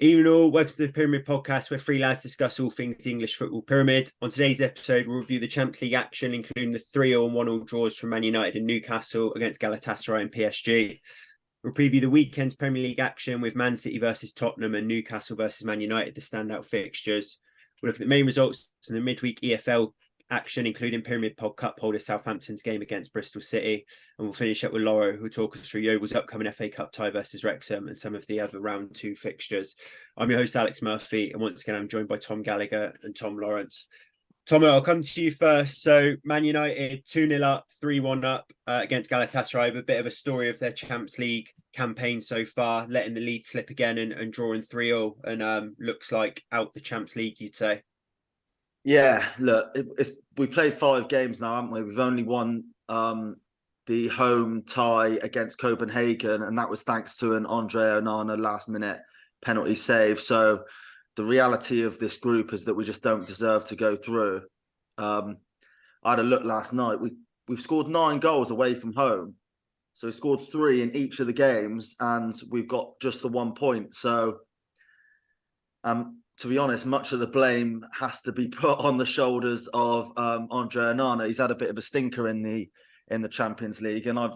Evening all, welcome to the Pyramid Podcast, where three lads discuss all things English football pyramid. On today's episode, we'll review the Champions League action, including the 3-0 and 1-0 draws from Man United and Newcastle against Galatasaray and PSG. We'll preview the weekend's Premier League action with Man City versus Tottenham and Newcastle versus Man United, the standout fixtures. We'll look at the main results in the midweek EFL action, including Pyramid Pod Cup holder Southampton's game against Bristol City. And we'll finish up with Lauro, who'll talk us through Yeovil's upcoming FA Cup tie versus Wrexham and some of the other round two fixtures. I'm your host, Alex Murphy, and once again, I'm joined by Tom Gallagher and Tom Lawrence. Tom, I'll come to you first. So, Man United 2-0 up, 3-1 up against Galatasaray. A bit of a story of their Champions League campaign so far, letting the lead slip again and drawing 3-0, and looks like out the Champions League, you'd say. Yeah, look, we played 5 games now, haven't we? We've only won the home tie against Copenhagen, and that was thanks to an Andre Onana last-minute penalty save. So the reality of this group is that we just don't deserve to go through. I had a look last night. We've scored 9 goals away from home. So we scored 3 in each of the games, and we've got just the 1 point. So to be honest, much of the blame has to be put on the shoulders of Andre Onana. He's had a bit of a stinker in the Champions League, and I've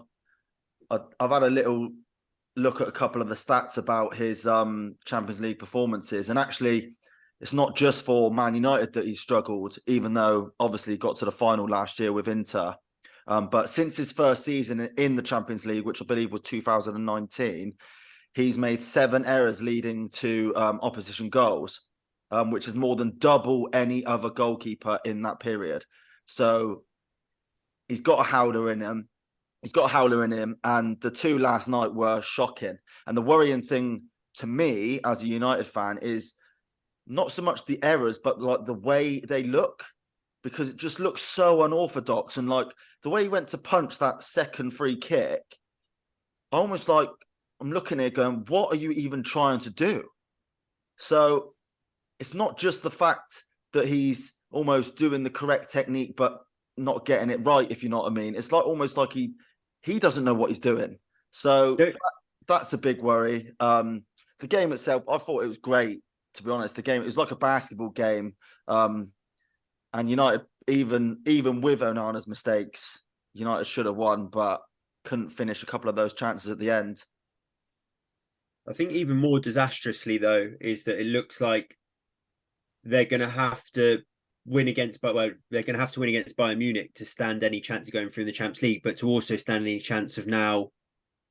had a little look at a couple of the stats about his Champions League performances, and actually, it's not just for Man United that he's struggled, even though obviously he got to the final last year with Inter. But since his first season in the Champions League, which I believe was 2019, he's made 7 errors leading to opposition goals, which is more than double any other goalkeeper in that period. So he's got a howler in him. And the 2 last night were shocking. And the worrying thing to me as a United fan is not so much the errors, but like the way they look, because it just looks so unorthodox. And like the way he went to punch that second free kick, almost like I'm looking here going, what are you even trying to do? So it's not just the fact that he's almost doing the correct technique, but not getting it right, if you know what I mean. It's like almost like he doesn't know what he's doing. So that's a big worry. The game itself, I thought it was great, to be honest. The game, it was like a basketball game. And United, even with Onana's mistakes, United should have won, but couldn't finish a couple of those chances at the end. I think even more disastrously, though, is that it looks like they're going to have to win against Bayern Munich to stand any chance of going through the Champions League, but to also stand any chance of now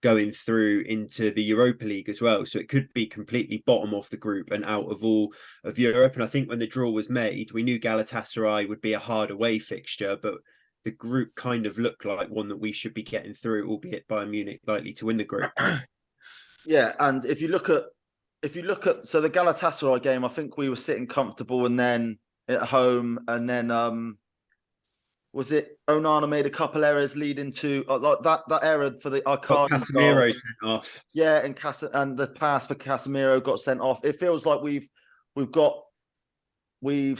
going through into the Europa League as well. So it could be completely bottom of the group and out of all of Europe. And I think when the draw was made, we knew Galatasaray would be a hard away fixture, but the group kind of looked like one that we should be getting through, albeit Bayern Munich likely to win the group. Yeah, and if you look at so the Galatasaray game, I think we were sitting comfortable, and then at home, and then was it Onana made a couple errors leading to like that error for the Casemiro sent off. Yeah, and the pass for Casemiro got sent off. It feels like we've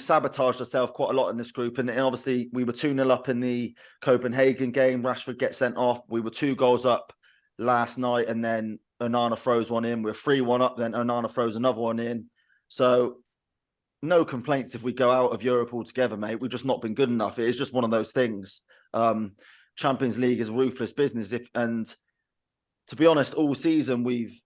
sabotaged ourselves quite a lot in this group, and obviously we were 2-0 up in the Copenhagen game. Rashford gets sent off. We were 2 goals up last night, and then Onana throws one in. We're 3-1 up, then Onana throws another one in. So no complaints if we go out of Europe altogether, mate. We've just not been good enough. It is just one of those things. Champions League is ruthless business. And to be honest, all season we've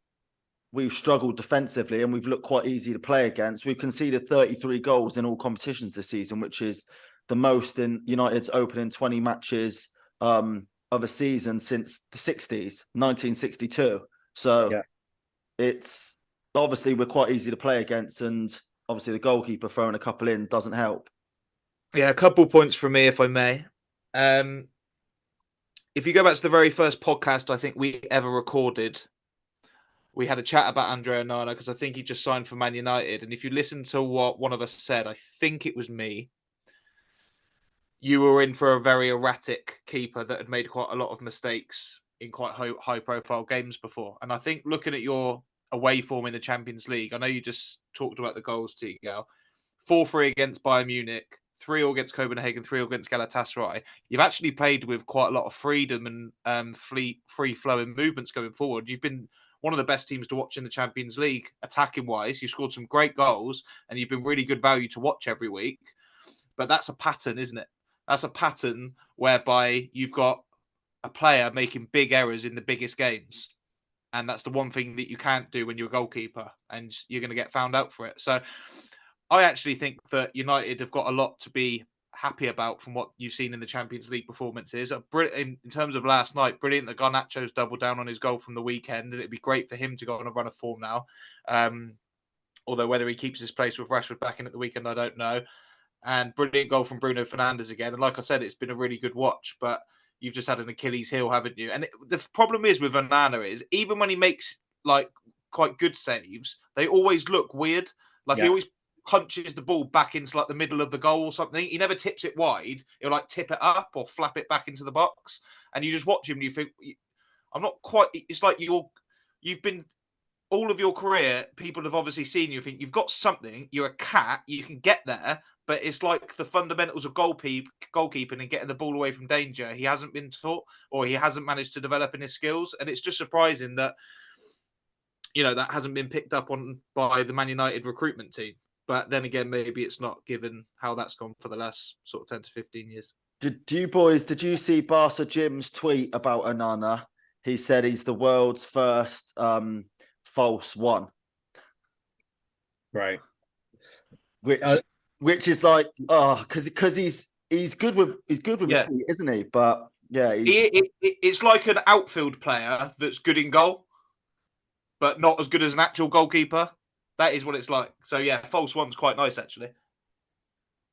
struggled defensively, and we've looked quite easy to play against. We've conceded 33 goals in all competitions this season, which is the most in United's opening 20 matches of a season since the 60s, 1962. So yeah. It's obviously we're quite easy to play against, and obviously the goalkeeper throwing a couple in doesn't help. Yeah, a couple points from me, if I may. If you go back to the very first podcast I think we ever recorded, we had a chat about Andre Onana because I think he just signed for Man United. And if you listen to what one of us said, I think it was me, you were in for a very erratic keeper that had made quite a lot of mistakes in quite high-profile games before. And I think looking at your away form in the Champions League, I know you just talked about the goals, Tigao. 4-3 against Bayern Munich, 3-0 against Copenhagen, 3-0 against Galatasaray. You've actually played with quite a lot of freedom and free-flowing movements going forward. You've been one of the best teams to watch in the Champions League, attacking wise. You've scored some great goals and you've been really good value to watch every week. But that's a pattern, isn't it? That's a pattern whereby you've got a player making big errors in the biggest games. And that's the one thing that you can't do when you're a goalkeeper, and you're going to get found out for it. So I actually think that United have got a lot to be happy about from what you've seen in the Champions League performances. In terms of last night, brilliant that Garnacho's doubled down on his goal from the weekend, and it'd be great for him to go on a run of form now. Although whether he keeps his place with Rashford back in at the weekend, I don't know. And brilliant goal from Bruno Fernandes again. And like I said, it's been a really good watch, but you've just had an Achilles heel, haven't you? And the problem is with Onana is even when he makes like quite good saves, they always look weird. Like he always punches the ball back into like the middle of the goal or something. He never tips it wide. He'll like tip it up or flap it back into the box. And you just watch him and you think, I'm not quite, it's like you've been, all of your career, people have obviously seen you think you've got something, you're a cat, you can get there, but it's like the fundamentals of goalkeeping and getting the ball away from danger. He hasn't been taught, or he hasn't managed to develop in his skills. And it's just surprising that, that hasn't been picked up on by the Man United recruitment team. But then again, maybe it's not, given how that's gone for the last sort of 10 to 15 years. Did you see Barca Jim's tweet about Onana? He said he's the world's first false one. Right. Which is like, because he's good with his feet, isn't he? But yeah, it's like an outfield player that's good in goal, but not as good as an actual goalkeeper. That is what it's like. So yeah, false one's quite nice actually.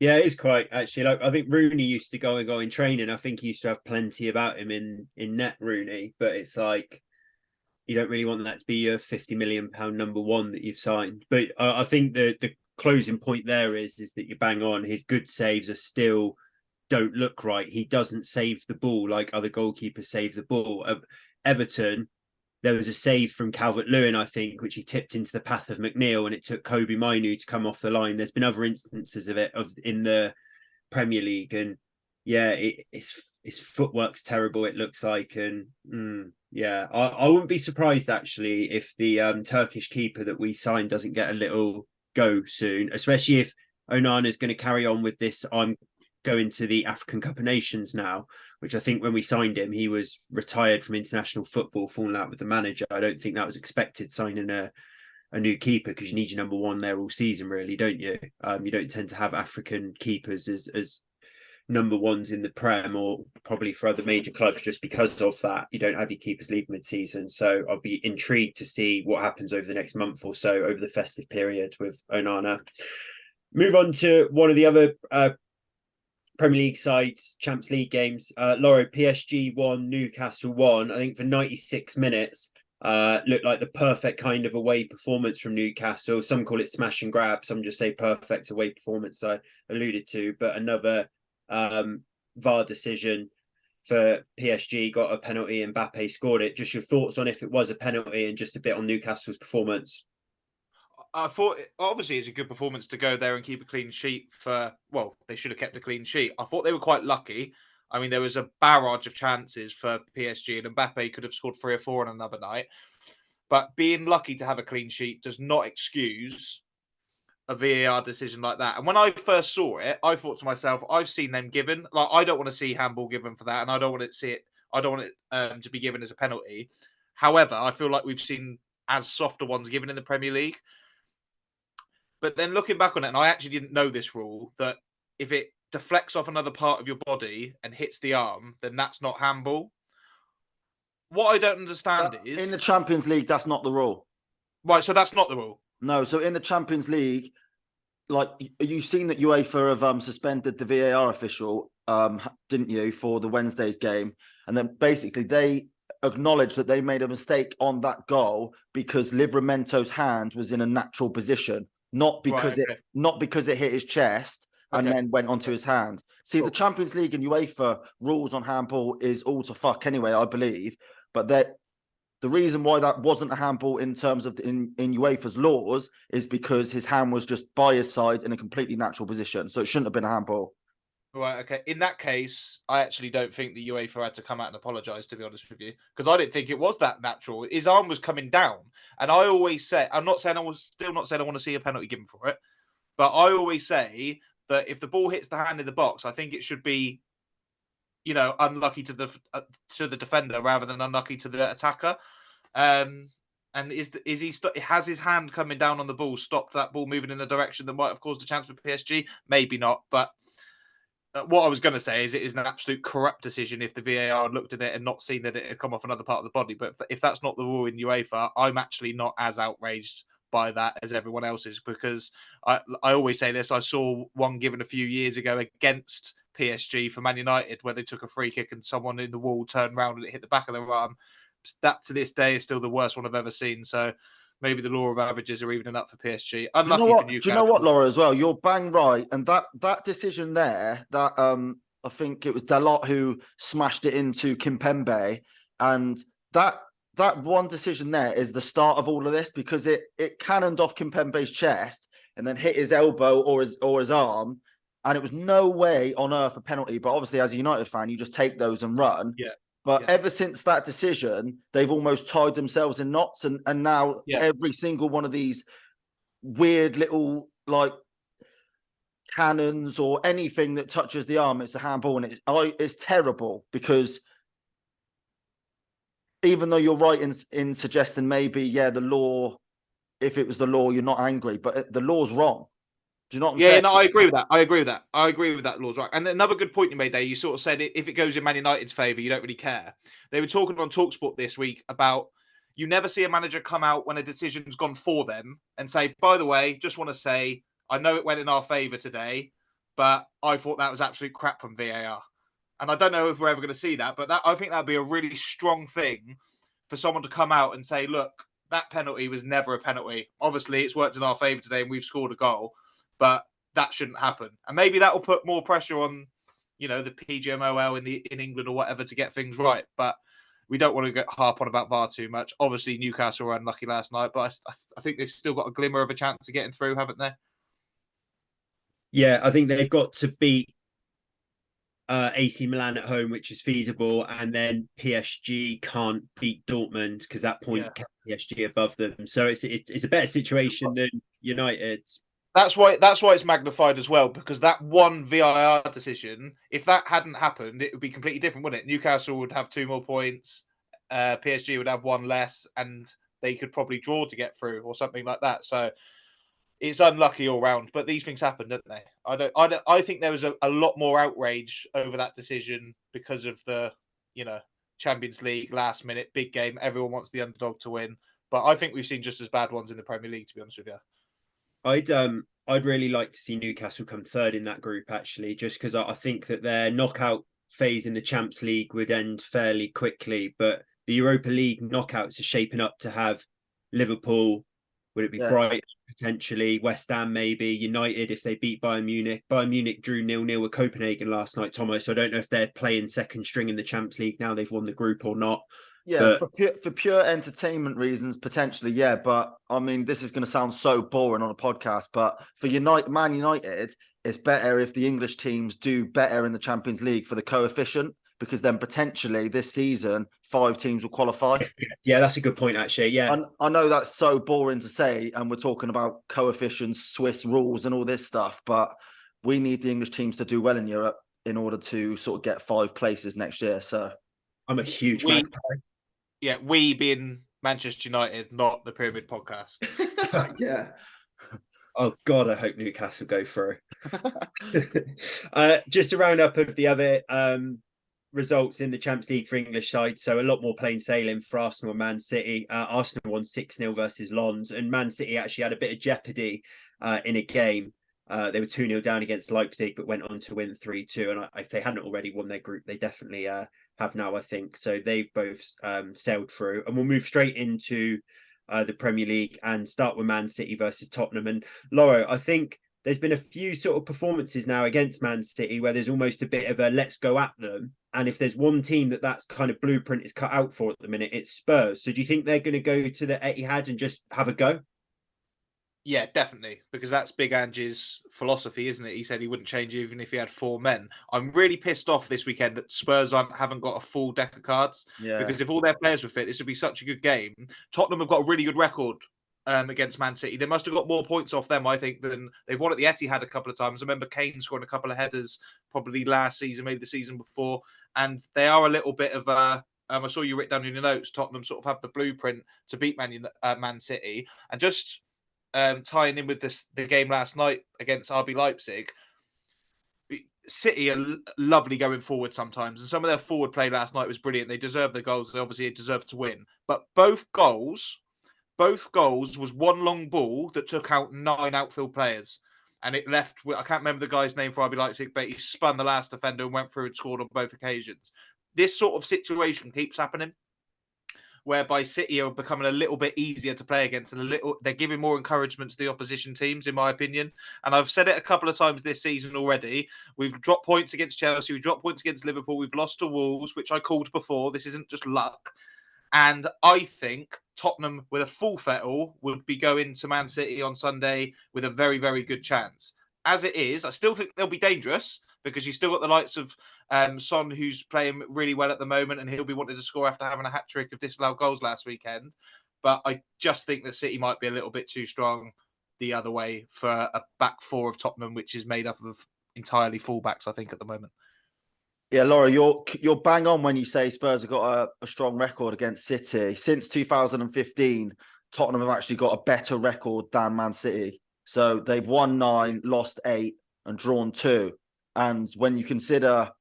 Yeah, it is quite actually. Like I think Rooney used to go in training. I think he used to have plenty about him in net, Rooney. But it's like you don't really want that to be your £50 million number one that you've signed. But I think the closing point there is that you bang on. His good saves are still don't look right. He doesn't save the ball like other goalkeepers save the ball. Everton, there was a save from Calvert-Lewin, I think, which he tipped into the path of McNeil, and it took Kobe Mainu to come off the line. There's been other instances of it in the Premier League, and yeah, his footwork's terrible. It looks like, and I wouldn't be surprised actually if the Turkish keeper that we signed doesn't get a little go soon, especially if Onana is going to carry on with this. I'm going to the African Cup of Nations now, which I think when we signed him, he was retired from international football, falling out with the manager. I don't think that was expected, signing a new keeper, because you need your number one there all season, really, don't you? You don't tend to have African keepers as number ones in the Prem, or probably for other major clubs, just because of that. You don't have your keepers leave mid-season. So I'll be intrigued to see what happens over the next month or so over the festive period with Onana. Move on to one of the other Premier League sides, Champions League games. Lauro, PSG won, Newcastle won. I think for 96 minutes, looked like the perfect kind of away performance from Newcastle. Some call it smash and grab. Some just say perfect away performance, I alluded to. But another VAR decision for PSG, got a penalty, and Mbappe scored it. Just your thoughts on if it was a penalty, and just a bit on Newcastle's performance. I thought, obviously, it's a good performance to go there and keep a clean sheet they should have kept a clean sheet. I thought they were quite lucky. I mean, there was a barrage of chances for PSG, and Mbappe could have scored 3 or 4 on another night. But being lucky to have a clean sheet does not excuse a VAR decision like that. And when I first saw it, I thought to myself, I've seen them given. Like, I don't want to see handball given for that, and I don't want to see it. I don't want it to be given as a penalty. However, I feel like we've seen as softer ones given in the Premier League. But then looking back on it, and I actually didn't know this rule, that if it deflects off another part of your body and hits the arm, then that's not handball. What I don't understand is... in the Champions League, that's not the rule. Right, so that's not the rule. No, so in the Champions League, like, you've seen that UEFA have suspended the VAR official, didn't you, for the Wednesday's game? And then basically they acknowledged that they made a mistake on that goal because Livramento's hand was in a natural position. Not because it hit his chest and then went onto his hand. See, the Champions League and UEFA rules on handball is all to fuck anyway, I believe. But the reason why that wasn't a handball in terms of in UEFA's laws is because his hand was just by his side in a completely natural position. So it shouldn't have been a handball. Right, okay. In that case, I actually don't think the UEFA had to come out and apologise, to be honest with you, because I didn't think it was that natural. His arm was coming down, and I always say, I'm not saying still not saying I want to see a penalty given for it, but I always say that if the ball hits the hand in the box, I think it should be, unlucky to the defender rather than unlucky to the attacker. Um, and has his hand coming down on the ball stopped that ball moving in a direction that might have caused a chance for PSG? Maybe not, but what I was going to say is it is an absolute corrupt decision if the VAR had looked at it and not seen that it had come off another part of the body. But if that's not the rule in UEFA, I'm actually not as outraged by that as everyone else is, because I always say this. I saw one given a few years ago against PSG for Man United where they took a free kick and someone in the wall turned around and it hit the back of their arm. That to this day is still the worst one I've ever seen. So maybe the law of averages are evening up for PSG. Unlucky for Newcastle. Do you know what, Laura, as well? You're bang right. And that decision there, that I think it was Dalot who smashed it into Kimpembe. And that one decision there is the start of all of this, because it cannoned off Kimpembe's chest and then hit his elbow or his arm. And it was no way on earth a penalty. But obviously, as a United fan, you just take those and run. Yeah. But ever since that decision, they've almost tied themselves in knots. And now every single one of these weird little like cannons or anything that touches the arm, it's a handball, and it's terrible, because even though you're right in suggesting maybe the law, if it was the law, you're not angry, but the law's wrong. Do you know what I'm saying? Yeah, no, I agree with that. I agree with that, Law's right. And another good point you made there, you sort of said if it goes in Man United's favour, you don't really care. They were talking on TalkSport this week about you never see a manager come out when a decision's gone for them and say, by the way, just want to say, I know it went in our favour today, but I thought that was absolute crap from VAR. And I don't know if we're ever going to see that, but I think that'd be a really strong thing for someone to come out and say, look, that penalty was never a penalty. Obviously, it's worked in our favour today and we've scored a goal, but that shouldn't happen. And maybe that will put more pressure on, the PGMOL in England or whatever to get things right. But we don't want to harp on about VAR too much. Obviously, Newcastle were unlucky last night, but I think they've still got a glimmer of a chance of getting through, haven't they? Yeah, I think they've got to beat AC Milan at home, which is feasible, and then PSG can't beat Dortmund because that point kept PSG above them. So it's a better situation than United's. That's why it's magnified as well, because that one VAR decision, if that hadn't happened, it would be completely different, wouldn't it? Newcastle would have 2 more points, PSG would have 1 less, and they could probably draw to get through or something like that. So it's unlucky all round, but these things happen, don't they? I think there was a lot more outrage over that decision because of the, Champions League last minute big game. Everyone wants the underdog to win, but I think we've seen just as bad ones in the Premier League, to be honest with you. I'd really like to see Newcastle come third in that group, actually, just because I think that their knockout phase in the Champions League would end fairly quickly. But the Europa League knockouts are shaping up to have Liverpool. Would it be Brighton potentially? West Ham maybe? United if they beat Bayern Munich. Bayern Munich drew 0-0 with Copenhagen last night, Thomas. So I don't know if they're playing second string in the Champions League now they've won the group or not. Yeah, for pure entertainment reasons, potentially, yeah. But I mean, this is going to sound so boring on a podcast, but for Man United, it's better if the English teams do better in the Champions League for the coefficient, because then potentially this season 5 teams will qualify. Yeah, that's a good point, actually. Yeah, I know that's so boring to say, and we're talking about coefficients, Swiss rules, and all this stuff, but we need the English teams to do well in Europe in order to sort of get 5 places next year. So I'm a huge Magpie. Yeah, we being Manchester United, not the Pyramid Podcast. Yeah. Oh God, I hope Newcastle go through. Just a roundup of the other results in the Champions League for English side. So a lot more plain sailing for Arsenal and Man City. Arsenal won 6-0 versus Lens, and Man City actually had a bit of jeopardy in a game. They were 2-0 down against Leipzig, but went on to win 3-2. And if they hadn't already won their group, they definitely have now, I think. So they've both sailed through. And we'll move straight into the Premier League and start with Man City versus Tottenham. And Laura, I think there's been a few sort of performances now against Man City where there's almost a bit of a let's go at them. And if there's one team that's kind of blueprint is cut out for at the minute, it's Spurs. So do you think they're going to go to the Etihad and just have a go? Yeah, definitely, because that's Big Ange's philosophy, isn't it? He said he wouldn't change even if he had 4 men. I'm really pissed off this weekend that Spurs haven't got a full deck of cards, Yeah. because if all their players were fit, this would be such a good game. Tottenham have got a really good record against Man City. They must have got more points off them, I think, than they've won at the Etihad a couple of times. I remember Kane scoring a couple of headers probably last season, maybe the season before, and they are a little bit of a. I saw you write down in your notes. Tottenham sort of have the blueprint to beat Man City, and just tying in with the game last night against RB Leipzig. City are lovely going forward sometimes, and some of their forward play last night was brilliant. They deserve the goals. They obviously deserved to win, but both goals was one long ball that took out 9 outfield players, and it left. I can't remember the guy's name for RB Leipzig, but he spun the last defender and went through and scored on both occasions. This sort of situation keeps happening, whereby City are becoming a little bit easier to play against, and they're giving more encouragement to the opposition teams, in my opinion. And I've said it a couple of times this season already. We've dropped points against Chelsea, we've dropped points against Liverpool, we've lost to Wolves, which I called before. This isn't just luck. And I think Tottenham, with a full fettle, would be going to Man City on Sunday with a very, very good chance. As it is, I still think they'll be dangerous, because you still got the likes of Son, who's playing really well at the moment, and he'll be wanting to score after having a hat-trick of disallowed goals last weekend. But I just think that City might be a little bit too strong the other way for a back four of Tottenham, which is made up of entirely fullbacks, I think, at the moment. Yeah, Laura, you're bang on when you say Spurs have got a strong record against City. Since 2015, Tottenham have actually got a better record than Man City. So they've won 9, lost 8, and drawn 2. And when you consider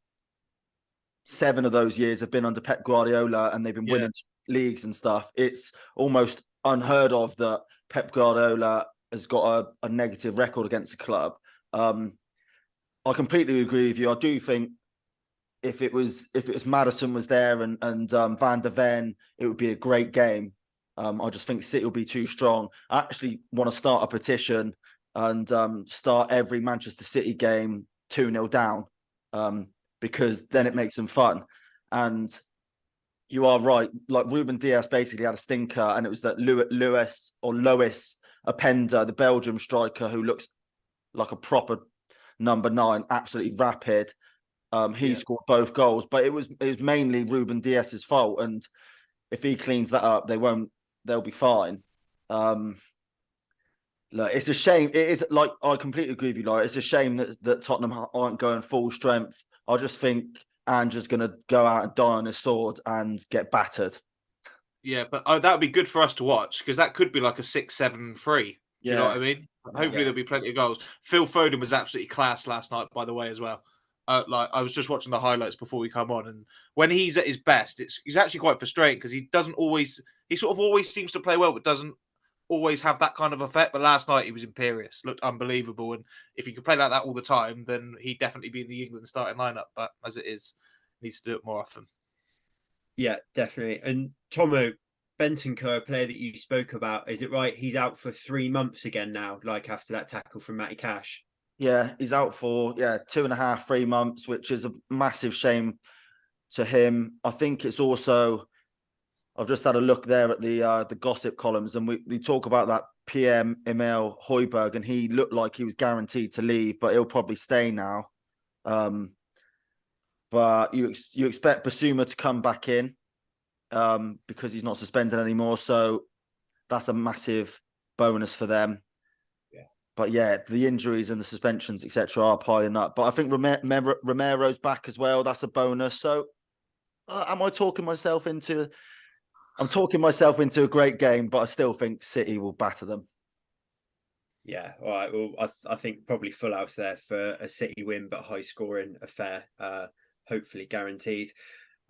7 of those years have been under Pep Guardiola and they've been winning leagues and stuff, it's almost unheard of that Pep Guardiola has got a negative record against the club. I completely agree with you. I do think if it was Maddison was there and Van der Ven, it would be a great game. I just think City will be too strong. I actually want to start a petition and start every Manchester City game 2-0 down, because then it makes them fun. And you are right. Like Ruben Dias basically had a stinker, and it was that Lois Openda, the Belgium striker, who looks like a proper number 9, absolutely rapid. He scored both goals, but it was mainly Ruben Dias's fault. And if he cleans that up, they'll be fine. Look, it's a shame. It is, like, I completely agree with you, Laura. It's a shame that Tottenham aren't going full strength. I just think Ange's going to go out and die on his sword and get battered. Yeah, but that would be good for us to watch, because that could be like a 6-7-3. Do you know what I mean? Hopefully there'll be plenty of goals. Phil Foden was absolutely class last night, by the way, as well. Like, I was just watching the highlights before we come on, and when he's at his best, he's actually quite frustrating, because he sort of always seems to play well, but doesn't always have that kind of effect. But last night he was imperious, looked unbelievable, and if he could play like that all the time, then he'd definitely be in the England starting lineup. But as it is, he needs to do it more often. Yeah, definitely. And Tomo, Bentancur, a player that you spoke about, is it right? He's out for 3 months again now, like after that tackle from Matty Cash. Yeah, he's out for 2.5, 3 months, which is a massive shame to him. I think it's also, I've just had a look there at the gossip columns, and we talk about that PM Emil Højbjerg, and he looked like he was guaranteed to leave, but he'll probably stay now. But you expect Basuma to come back in because he's not suspended anymore, so that's a massive bonus for them. But yeah, the injuries and the suspensions, etc., are piling up. But I think Romero's back as well. That's a bonus. So, am I talking myself into? I'm talking myself into a great game, but I still think City will batter them. Yeah, all right. Well, I think probably full house there for a City win, but high scoring affair, hopefully guaranteed.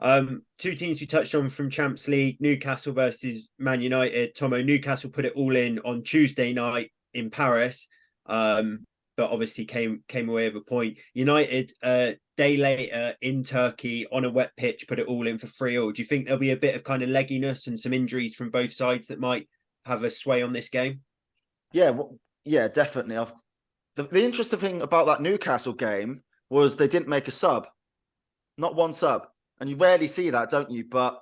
2 teams we touched on from Champions League: Newcastle versus Man United. Tomo, Newcastle put it all in on Tuesday night in Paris, but obviously came away with a point. United, day later in Turkey on a wet pitch, put it all in for 3-3. Do you think there'll be a bit of kind of legginess and some injuries from both sides that might have a sway on this game? Yeah, definitely. The interesting thing about that Newcastle game was they didn't make a sub, not one sub, and you rarely see that, don't you? But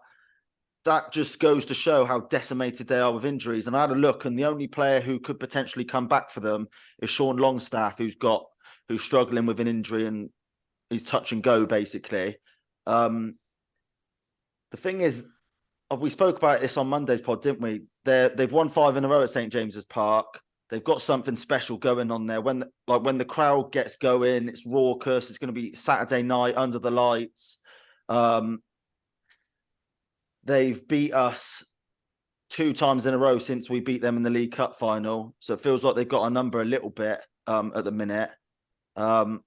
that just goes to show how decimated they are with injuries. And I had a look, and the only player who could potentially come back for them is Sean Longstaff, who's struggling with an injury and he's touch and go basically. The thing is, we spoke about this on Monday's pod, didn't we? They've won 5 in a row at St James's Park. They've got something special going on there. When the crowd gets going, it's raucous. It's going to be Saturday night under the lights. They've beat us 2 times in a row since we beat them in the League Cup final. So it feels like they've got a number a little bit at the minute. I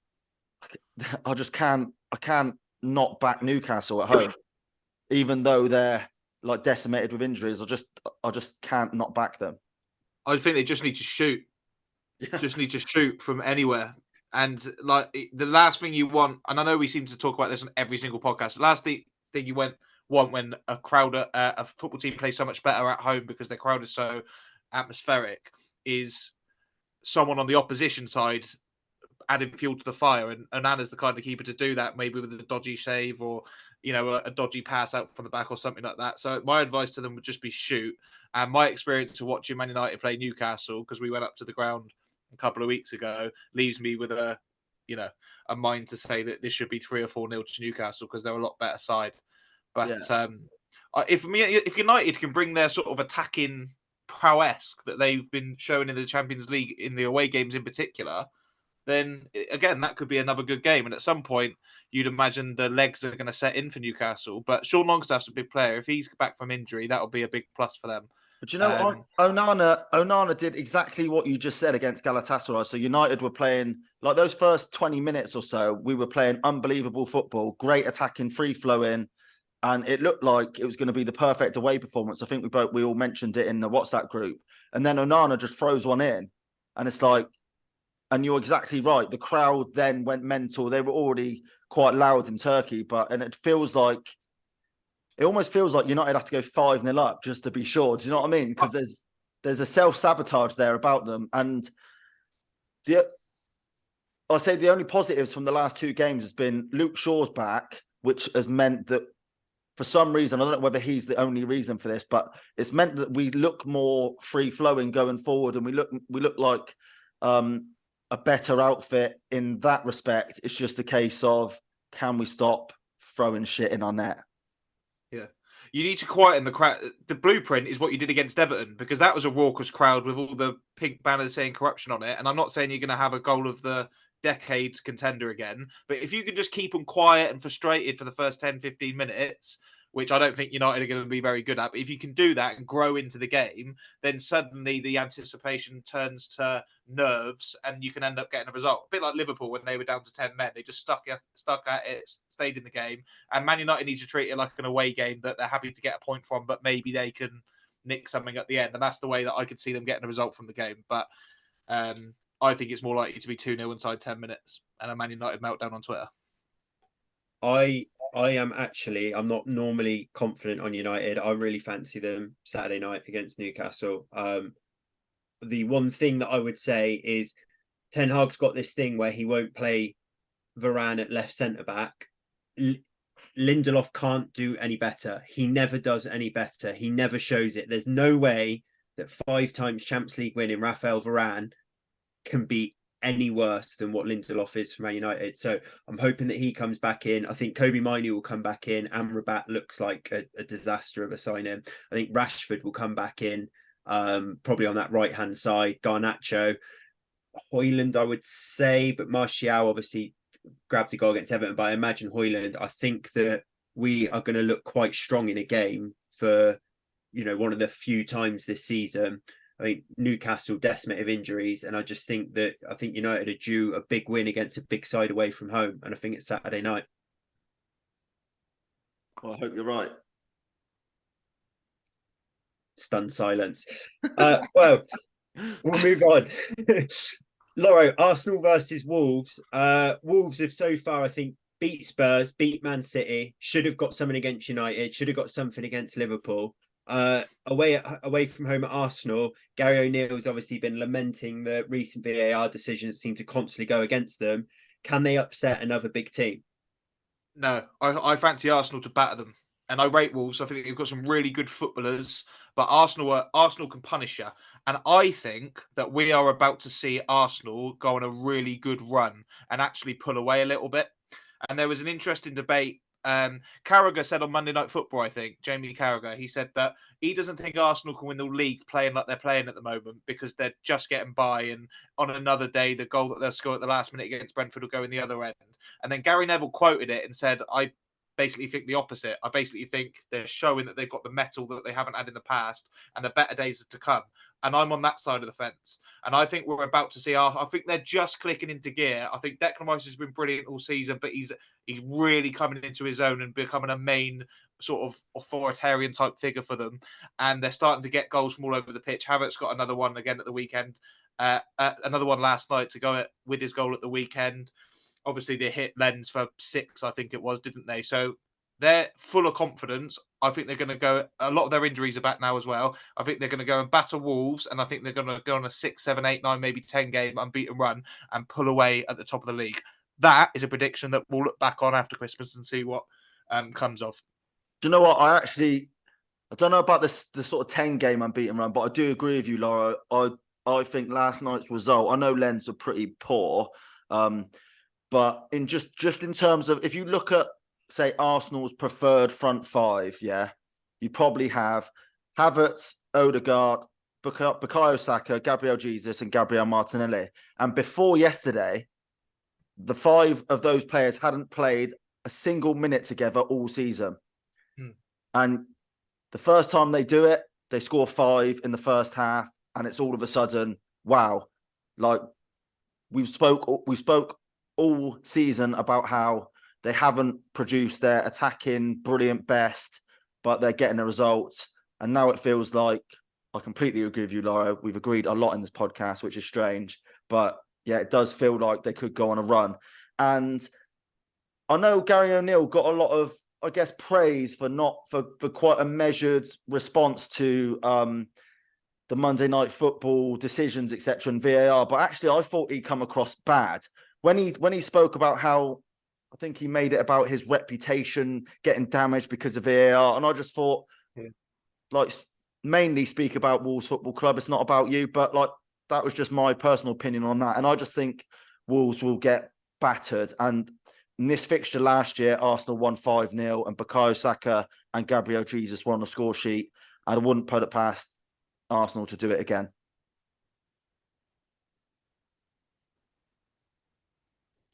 can't not back Newcastle at home, even though they're like decimated with injuries. I just can't not back them. I think they just need to shoot. Yeah. Just need to shoot from anywhere. And like the last thing you want, and I know we seem to talk about this on every single podcast. The last thing you want when a football team plays so much better at home because their crowd is so atmospheric is someone on the opposition side adding fuel to the fire, and Anna's the kind of keeper to do that, maybe with a dodgy save or a dodgy pass out from the back or something like that. So my advice to them would just be shoot. And my experience of watching Man United play Newcastle, because we went up to the ground a couple of weeks ago, leaves me with a mind to say that this should be 3 or 4-0 to Newcastle because they're a lot better side. But if United can bring their sort of attacking prowess that they've been showing in the Champions League in the away games in particular, then again, that could be another good game. And at some point, you'd imagine the legs are going to set in for Newcastle. But Sean Longstaff's a big player. If he's back from injury, that'll be a big plus for them. But Onana did exactly what you just said against Galatasaray. So United were playing, like those first 20 minutes or so, we were playing unbelievable football, great attacking, free-flowing, and it looked like it was going to be the perfect away performance. I think we all mentioned it in the WhatsApp group. And then Onana just throws one in. And it's like, and you're exactly right. The crowd then went mental. They were already quite loud in Turkey, and it almost feels like United have to go 5-0 up just to be sure. Do you know what I mean? Because there's a self-sabotage there about them. And I'll say the only positives from the last 2 games has been Luke Shaw's back, which has meant that for some reason, I don't know whether he's the only reason for this, but it's meant that we look more free-flowing going forward, and we look like a better outfit in that respect. It's just a case of, can we stop throwing shit in our net? Yeah. You need to quieten the crowd. The blueprint is what you did against Everton, because that was a raucous crowd with all the pink banners saying corruption on it. And I'm not saying you're going to have a goal of the decade contender again, but if you can just keep them quiet and frustrated for the first 10, 15 minutes, which I don't think United are going to be very good at, but if you can do that and grow into the game, then suddenly the anticipation turns to nerves and you can end up getting a result. A bit like Liverpool when they were down to 10 men. They just stuck at it, stayed in the game. And Man United need to treat it like an away game that they're happy to get a point from, but maybe they can nick something at the end. And that's the way that I could see them getting a result from the game. But I think it's more likely to be 2-0 inside 10 minutes and a Man United meltdown on Twitter. I'm not normally confident on United. I really fancy them Saturday night against Newcastle. The one thing that I would say is Ten Hag's got this thing where he won't play Varane at left centre back. Lindelof can't do any better. He never does any better. He never shows it. There's no way that 5 times Champions League winning Raphael Varane can be any worse than what Lindelof is for Man United. So I'm hoping that he comes back in. I think Kobe Mainoo will come back in. Amrabat looks like a disaster of a signing. I think Rashford will come back in, probably on that right-hand side. Garnacho, Højlund, I would say, but Martial obviously grabbed a goal against Everton, but I imagine Højlund. I think that we are going to look quite strong in a game for, one of the few times this season. I mean, Newcastle decimated of injuries, and I think United are due a big win against a big side away from home, and I think it's Saturday night. Well, I hope you're right. Stunned silence. Well, we'll move on. Lauro, Arsenal versus Wolves. Wolves have so far, I think, beat Spurs, beat Man City, should have got something against United, should have got something against Liverpool. Away from home at Arsenal, Gary O'Neill's obviously been lamenting the recent VAR decisions seem to constantly go against them. Can they upset another big team? No, I fancy Arsenal to batter them. and I rate Wolves. I think they've got some really good footballers, but Arsenal can punish you. And I think that we are about to see Arsenal go on a really good run and actually pull away a little bit. And there was an interesting debate. Carragher said on Monday Night Football, I think, Jamie Carragher, he said that he doesn't think Arsenal can win the league playing like they're playing at the moment because they're just getting by. And on another day, the goal that they'll score at the last minute against Brentford will go in the other end. And then Gary Neville quoted it and said, I basically think the opposite. I basically think they're showing that they've got the mettle that they haven't had in the past and the better days are to come. And I'm on that side of the fence. And I think we're about to see I think they're just clicking into gear. I think Declan Rice has been brilliant all season, but he's really coming into his own and becoming a main sort of authoritarian type figure for them. And they're starting to get goals from all over the pitch. Havertz got another one again at the weekend. Another one last night to go with his goal at the weekend. Obviously, they hit Lens for 6, I think it was, didn't they? So they're full of confidence. I think they're going to go. A lot of their injuries are back now as well. I think they're going to go and batter Wolves, and I think they're going to go on a 6, 7, 8, 9, maybe 10 game unbeaten run and pull away at the top of the league. That is a prediction that we'll look back on after Christmas and see what comes of. Do you know what? I don't know about the sort of 10 game unbeaten run, but I do agree with you, Laura. I think last night's result, I know Lens were pretty poor, but in just in terms of, if you look at, say, Arsenal's preferred front five, yeah, you probably have Havertz, Odegaard, Bukayo Saka, Gabriel Jesus, and Gabriel Martinelli. And before yesterday, the 5 of those players hadn't played a single minute together all season. And the first time they do it, they score 5 in the first half, and it's all of a sudden, wow. Like we spoke all season about how they haven't produced their attacking brilliant best, but they're getting the results. And now it feels like, I completely agree with you, Laura. We've agreed a lot in this podcast, which is strange. But yeah, it does feel like they could go on a run. And I know Gary O'Neill got a lot of, I guess, praise for quite a measured response to the Monday Night Football decisions, etc., and VAR. But actually, I thought he'd come across bad when he spoke about how, I think he made it about his reputation getting damaged because of VAR. And I just thought, like, mainly speak about Wolves Football Club. It's not about you, but like, that was just my personal opinion on that. And I just think Wolves will get battered. And in this fixture last year, Arsenal won 5-0 and Bukayo Saka and Gabriel Jesus were on the score sheet. And I wouldn't put it past Arsenal to do it again.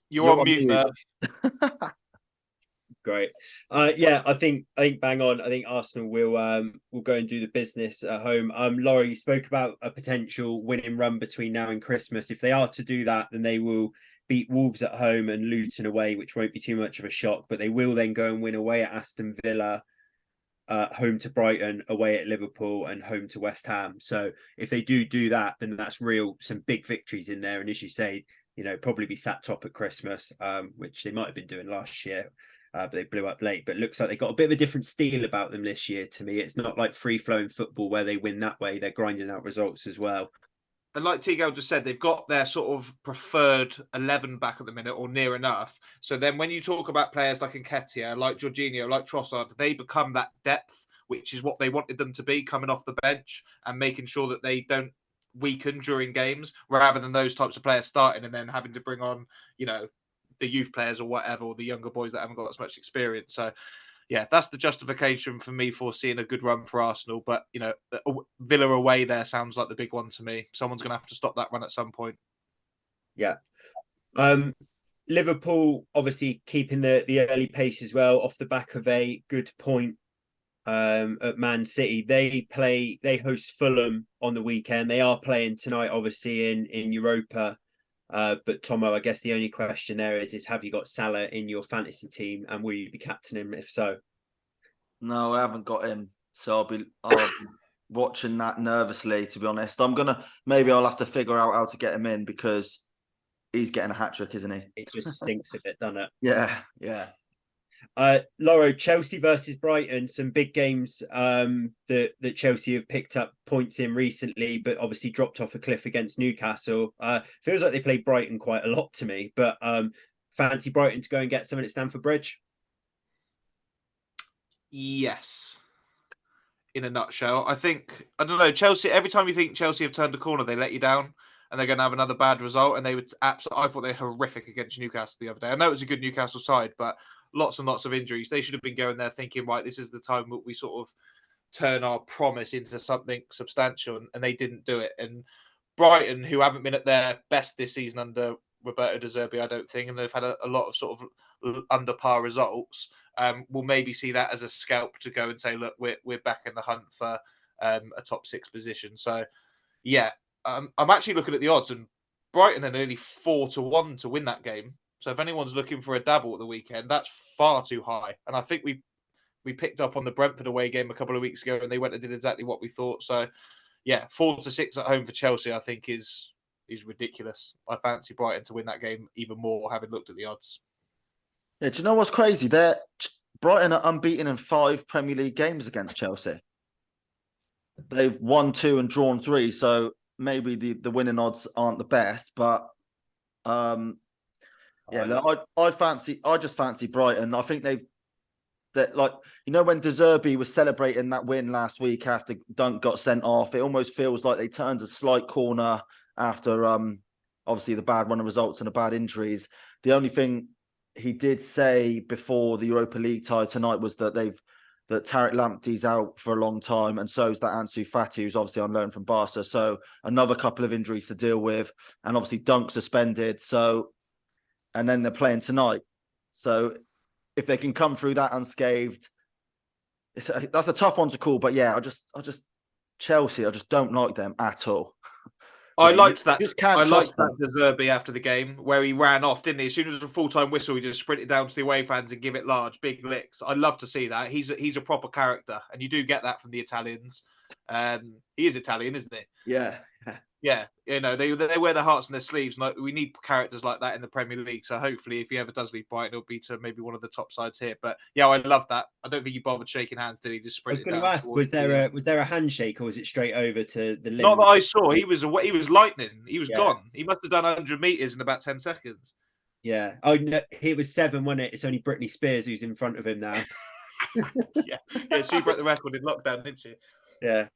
You're on mute, Merv. Great. Yeah, I think bang on. I think Arsenal will go and do the business at home. Laura, you spoke about a potential winning run between now and Christmas. If they are to do that, then they will beat Wolves at home and Luton away, which won't be too much of a shock. But they will then go and win away at Aston Villa, home to Brighton, away at Liverpool, and home to West Ham. So if they do that, then that's some big victories in there. And as you say, probably be sat top at Christmas, which they might have been doing last year. But they blew up late. But it looks like they got a bit of a different steel about them this year to me. It's not like free-flowing football where they win that way. They're grinding out results as well. And like Tigal just said, they've got their sort of preferred 11 back at the minute, or near enough. So then when you talk about players like Nketiah, like Jorginho, like Trossard, they become that depth, which is what they wanted them to be, coming off the bench and making sure that they don't weaken during games, rather than those types of players starting and then having to bring on, the youth players or whatever, or the younger boys that haven't got as much experience. So yeah, that's the justification for me for seeing a good run for Arsenal. But Villa away there sounds like the big one to me. Someone's going to have to stop that run at some point. Yeah. Liverpool obviously keeping the early pace as well, off the back of a good point at Man City. They host Fulham on the weekend. They are playing tonight, obviously in Europa. But Tomo, I guess the only question there is have you got Salah in your fantasy team, and will you be captaining him if so? No, I haven't got him, so I'll be watching that nervously. To be honest, maybe I'll have to figure out how to get him in, because he's getting a hat trick, isn't he? It just stinks a bit, doesn't it? Yeah. Laura, Chelsea versus Brighton, some big games that Chelsea have picked up points in recently, but obviously dropped off a cliff against Newcastle. Feels like they played Brighton quite a lot to me, but fancy Brighton to go and get someone at Stamford Bridge? Yes. In a nutshell, I don't know, Chelsea, every time you think Chelsea have turned a corner, they let you down and they're going to have another bad result. And they would absolutely, I thought they were horrific against Newcastle the other day. I know it was a good Newcastle side, but lots and lots of injuries. They should have been going there thinking, right, this is the time that we sort of turn our promise into something substantial, and they didn't do it. And Brighton, who haven't been at their best this season under Roberto De Zerbi, I don't think, and they've had a lot of sort of under par results. We'll maybe see that as a scalp to go and say, look, we're back in the hunt for a top 6 position. So, yeah, I'm actually looking at the odds, and Brighton are nearly 4-1 to win that game. So if anyone's looking for a dabble at the weekend, that's far too high. And I think we picked up on the Brentford away game a couple of weeks ago, and they went and did exactly what we thought. So, yeah, 4-6 at home for Chelsea, I think is ridiculous. I fancy Brighton to win that game even more, having looked at the odds. Yeah, do you know what's crazy? Brighton are unbeaten in 5 Premier League games against Chelsea. They've won 2 and drawn 3, so maybe the winning odds aren't the best, but I just fancy Brighton. I think when De Zerbi was celebrating that win last week after Dunk got sent off, it almost feels like they turned a slight corner after obviously the bad run of results and the bad injuries. The only thing he did say before the Europa League tie tonight was that Tariq Lamptey's out for a long time, and so is that Ansu Fati, who's obviously on loan from Barca. So another couple of injuries to deal with, and obviously Dunk suspended. So, and then they're playing tonight. So if they can come through that unscathed, that's a tough one to call. But yeah, I just Chelsea, I just don't like them at all. I liked that. I liked that De Zerbi after the game where he ran off, didn't he? As soon as the full-time whistle, he just sprinted down to the away fans and give it large, big licks. I love to see that. He's a proper character, and you do get that from the Italians. He is Italian, isn't he? Yeah. Yeah, they wear their hearts on their sleeves. Like, we need characters like that in the Premier League. So hopefully, if he ever does leave Brighton, it'll be to maybe one of the top sides here. But yeah, I love that. I don't think he bothered shaking hands, did he? Just sprinted down. I was going to ask, was there a handshake, or was it straight over to the limb? Not that I saw. He was lightning. He was gone. He must have done 100 meters in about 10 seconds. Yeah. Oh no, it was 7, wasn't it? It's only Britney Spears who's in front of him now. yeah. She broke the record in lockdown, didn't she? Yeah.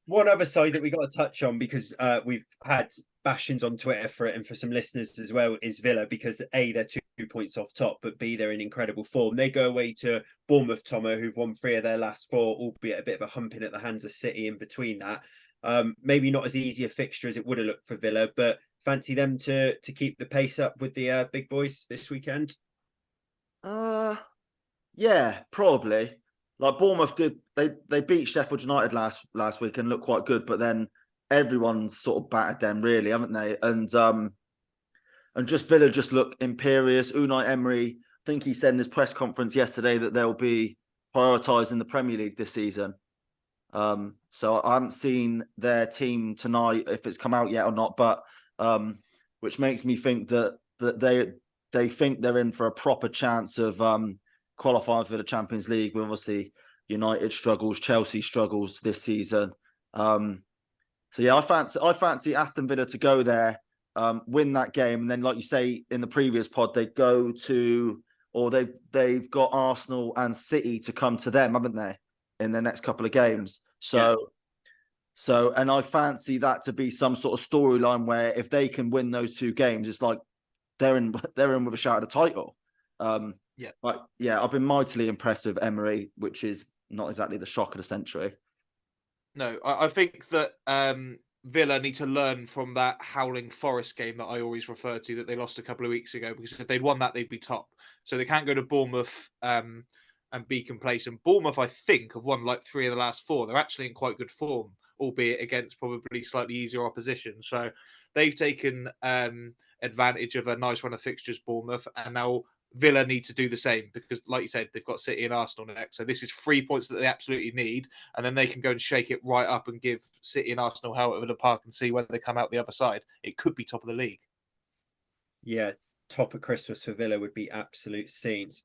One other side that we got to touch on, because we've had bashings on Twitter for it and for some listeners as well, is Villa, because A, they're 2 points off top, but B, they're in incredible form. They go away to Bournemouth, Tomo, who've won 3 of their last 4, albeit a bit of a humping at the hands of City in between that. Maybe not as easy a fixture as it would have looked for Villa, but fancy them to keep the pace up with the big boys this weekend? Yeah, probably. Like Bournemouth did, they beat Sheffield United last week and looked quite good, but then everyone's sort of battered them, really, haven't they? And just Villa just look imperious. Unai Emery, I think he said in his press conference yesterday that they'll be prioritising the Premier League this season. So I haven't seen their team tonight, if it's come out yet or not, but which makes me think that they think they're in for a proper chance of qualifying for the Champions League. With obviously United struggles, Chelsea struggles this season. So yeah, I fancy Aston Villa to go there, win that game, and then, like you say in the previous pod, they go to, or they've got Arsenal and City to come to them, haven't they, in the next couple of games? So, and I fancy that to be some sort of storyline where if they can win those 2 games, it's like they're in with a shout at the title. I've been mightily impressed with Emery, which is not exactly the shock of the century. No, I think that Villa need to learn from that Howling Forest game that I always refer to, that they lost a couple of weeks ago, because if they'd won that, they'd be top. So they can't go to Bournemouth and be complacent. Bournemouth, I think, have won like 3 of the last 4. They're actually in quite good form, albeit against probably slightly easier opposition. So they've taken advantage of a nice run of fixtures, Bournemouth, and now Villa need to do the same, because, like you said, they've got City and Arsenal next. So this is 3 points that they absolutely need, and then they can go and shake it right up and give City and Arsenal hell over the park and see whether they come out the other side. It could be top of the league. Yeah, top of Christmas for Villa would be absolute scenes.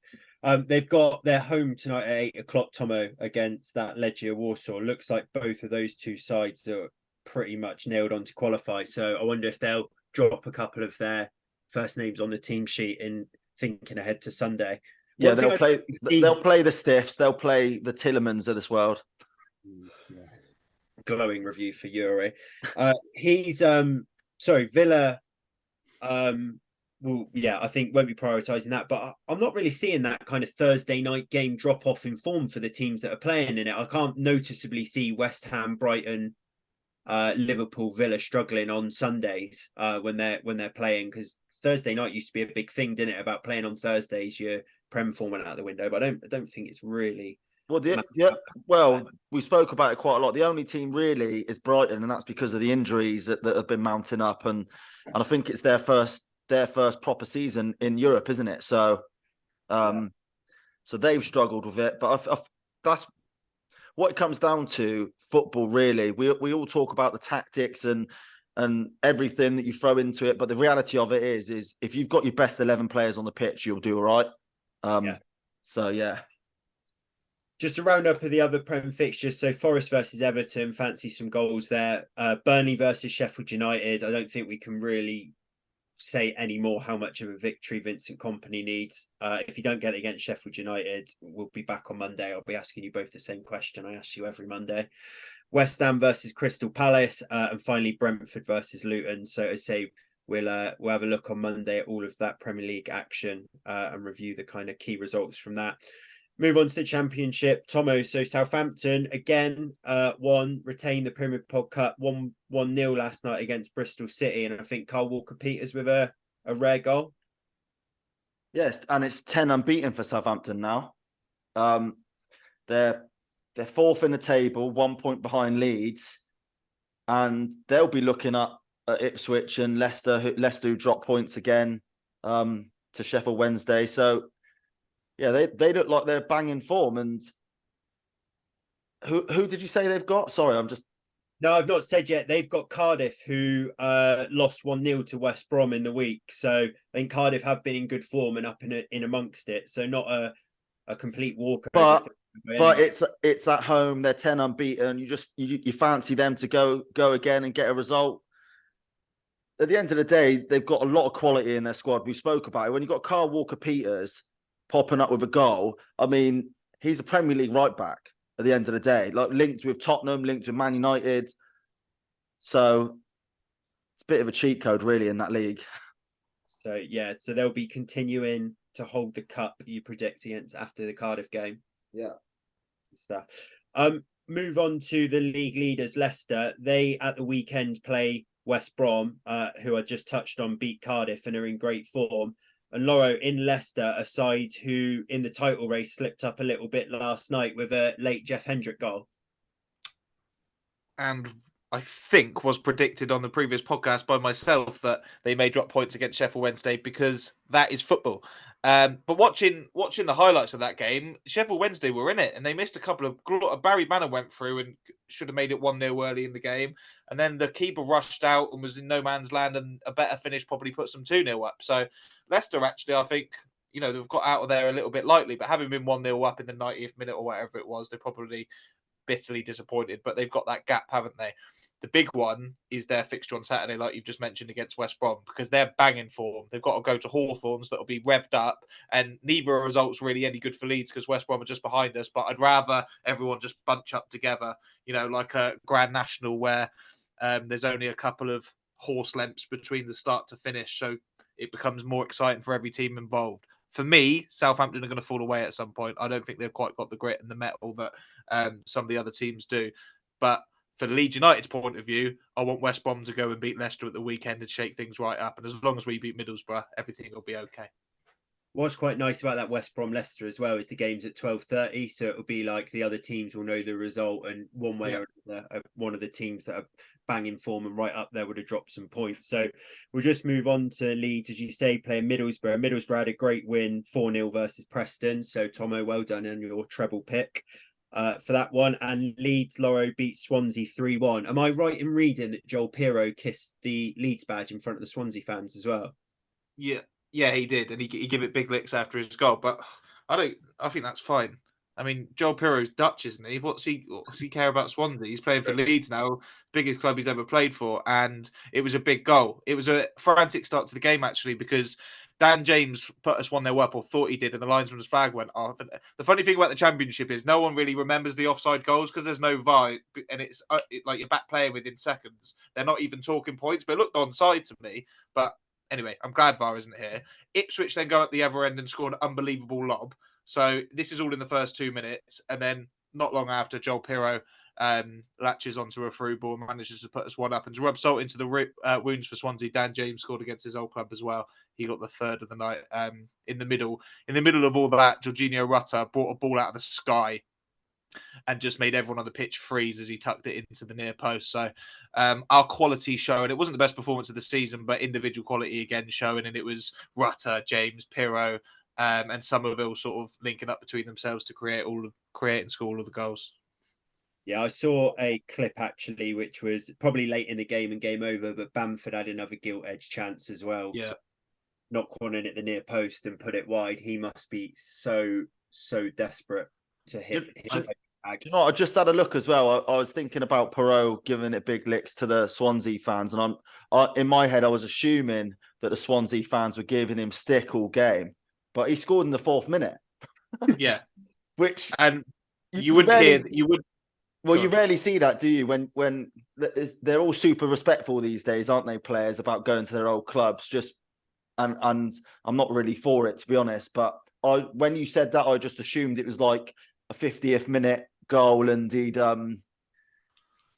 They've got their home tonight at 8 o'clock, Tomo, against that Legia Warsaw. Looks like both of those 2 sides are pretty much nailed on to qualify. So I wonder if they'll drop a couple of their first names on the team sheet in thinking ahead to Sunday. Yeah, One thing they'll play the Stiffs, they'll play the Tillemans of this world. Yeah. Glowing review for Yuri. He's Villa. Well, yeah, I think won't be prioritising that, but I'm not really seeing that kind of Thursday night game drop off in form for the teams that are playing in it. I can't noticeably see West Ham, Brighton, Liverpool, Villa struggling on Sundays when they're playing, because Thursday night used to be a big thing, didn't it? About playing on Thursdays, your Prem form went out the window. But I don't think it's really. Well, we spoke about it quite a lot. The only team really is Brighton, and that's because of the injuries that have been mounting up, and I think it's their first proper season in Europe, isn't it? So, so they've struggled with it. But that's what it comes down to. Football, really. We all talk about the tactics and everything that you throw into it, but the reality of it is if you've got your best 11 players on the pitch, you'll do all right. So yeah. Just to round up the other Prem fixtures, so Forest versus Everton, fancy some goals there. Burnley versus Sheffield United. I don't think we can really say any more how much of a victory Vincent Kompany needs. If you don't get it against Sheffield United, we'll be back on Monday. I'll be asking you both the same question I ask you every Monday. West Ham versus Crystal Palace, and finally Brentford versus Luton. So as I say, we'll have a look on Monday at all of that Premier League action and review the kind of key results from that. Move on to the Championship. Tomo, so Southampton again retained the Premier Pod Cup 1-0 last night against Bristol City, and I think Carl Walker-Peters with a rare goal. Yes, and it's 10 unbeaten for Southampton now. They're fourth in the table, 1 point behind Leeds, and they'll be looking up at Ipswich and Leicester who drop points again to Sheffield Wednesday. So yeah, they look like they're banging form. And who did you say they've got? Sorry, No, I've not said yet. They've got Cardiff, who lost 1-0 to West Brom in the week. So I think Cardiff have been in good form and up in amongst it. So not a complete walkover. But it's at home. They're 10 unbeaten. You fancy them to go again and get a result. At the end of the day, they've got a lot of quality in their squad. We spoke about it. When you've got Carl Walker-Peters popping up with a goal, I mean, he's a Premier League right back at the end of the day, like linked with Tottenham, linked with Man United. So it's a bit of a cheat code, really, in that league. So yeah, so they'll be continuing to hold the cup, you predict, against after the Cardiff game. Yeah. Stuff. Move on to the league leaders, Leicester. They at the weekend play West Brom, who I just touched on, beat Cardiff and are in great form. And Loro, in Leicester, a side who in the title race slipped up a little bit last night with a late Jeff Hendrick goal. And I think was predicted on the previous podcast by myself that they may drop points against Sheffield Wednesday because that is football. But watching the highlights of that game, Sheffield Wednesday were in it and they missed a couple of... Barry Banner went through and should have made it 1-0 early in the game. And then the keeper rushed out and was in no man's land, and a better finish probably put some 2-0 up. So Leicester, actually, I think, they've got out of there a little bit lightly, but having been 1-0 up in the 90th minute or whatever it was, they're probably bitterly disappointed, but they've got that gap, haven't they? The big one is their fixture on Saturday, like you've just mentioned, against West Brom, because they're banging form. They've got to go to Hawthorns that'll be revved up, and neither results really any good for Leeds because West Brom are just behind us. But I'd rather everyone just bunch up together, like a Grand National where there's only a couple of horse lengths between the start to finish, so it becomes more exciting for every team involved. For me, Southampton are going to fall away at some point. I don't think they've quite got the grit and the mettle that some of the other teams do. But for the Leeds United's point of view, I want West Brom to go and beat Leicester at the weekend and shake things right up. And as long as we beat Middlesbrough, everything will be okay. What's quite nice about that West Brom Leicester as well is the game's at 12:30, so it'll be like the other teams will know the result, and one way or another, one of the teams that are banging form and right up there would have dropped some points. So we'll just move on to Leeds, as you say, playing Middlesbrough. Middlesbrough had a great win, 4-0 versus Preston. So Tomo, well done on your treble pick for that one. And Leeds, Loro beat Swansea 3-1. Am I right in reading that Joel Pirro kissed the Leeds badge in front of the Swansea fans as well? Yeah, he did, and he gave it big licks after his goal. But I think that's fine. I mean, Joel Pirro's Dutch, isn't he? What's he care about Swansea? He's playing for Leeds now, biggest club he's ever played for, and it was a big goal. It was a frantic start to the game, actually, because Dan James put us 1-0 up, or thought he did, and the linesman's flag went off. And the funny thing about the Championship is no one really remembers the offside goals because there's no VAR, and it's like you're back playing within seconds. They're not even talking points, but it looked onside to me. But anyway, I'm glad VAR isn't here. Ipswich then go at the other end and score an unbelievable lob. So this is all in the first 2 minutes, and then not long after, Joel Pirro latches onto a through ball and manages to put us 1 up. And to rub salt into the wounds for Swansea, Dan James scored against his old club as well. He got the 3rd of the night. In the middle of all that, Jorginho Rutter brought a ball out of the sky and just made everyone on the pitch freeze as he tucked it into the near post. So our quality showing. It wasn't the best performance of the season, but individual quality again showing. And it was Rutter, James, Pirro, and Somerville sort of linking up between themselves to create and score all of the goals. Yeah, I saw a clip actually, which was probably late in the game and game over, but Bamford had another gilt edge chance as well. Yeah. Knock one in at the near post and put it wide. He must be so desperate to hit. I just had a look as well. I was thinking about Perot giving it big licks to the Swansea fans, and in my head, I was assuming that the Swansea fans were giving him stick all game, but he scored in the 4th minute. Yeah, which and you would hear. You would. Well, you rarely see that, do you? When they're all super respectful these days, aren't they? Players about going to their old clubs. And I'm not really for it, to be honest. But when you said that, I just assumed it was like a 50th minute goal, and he'd been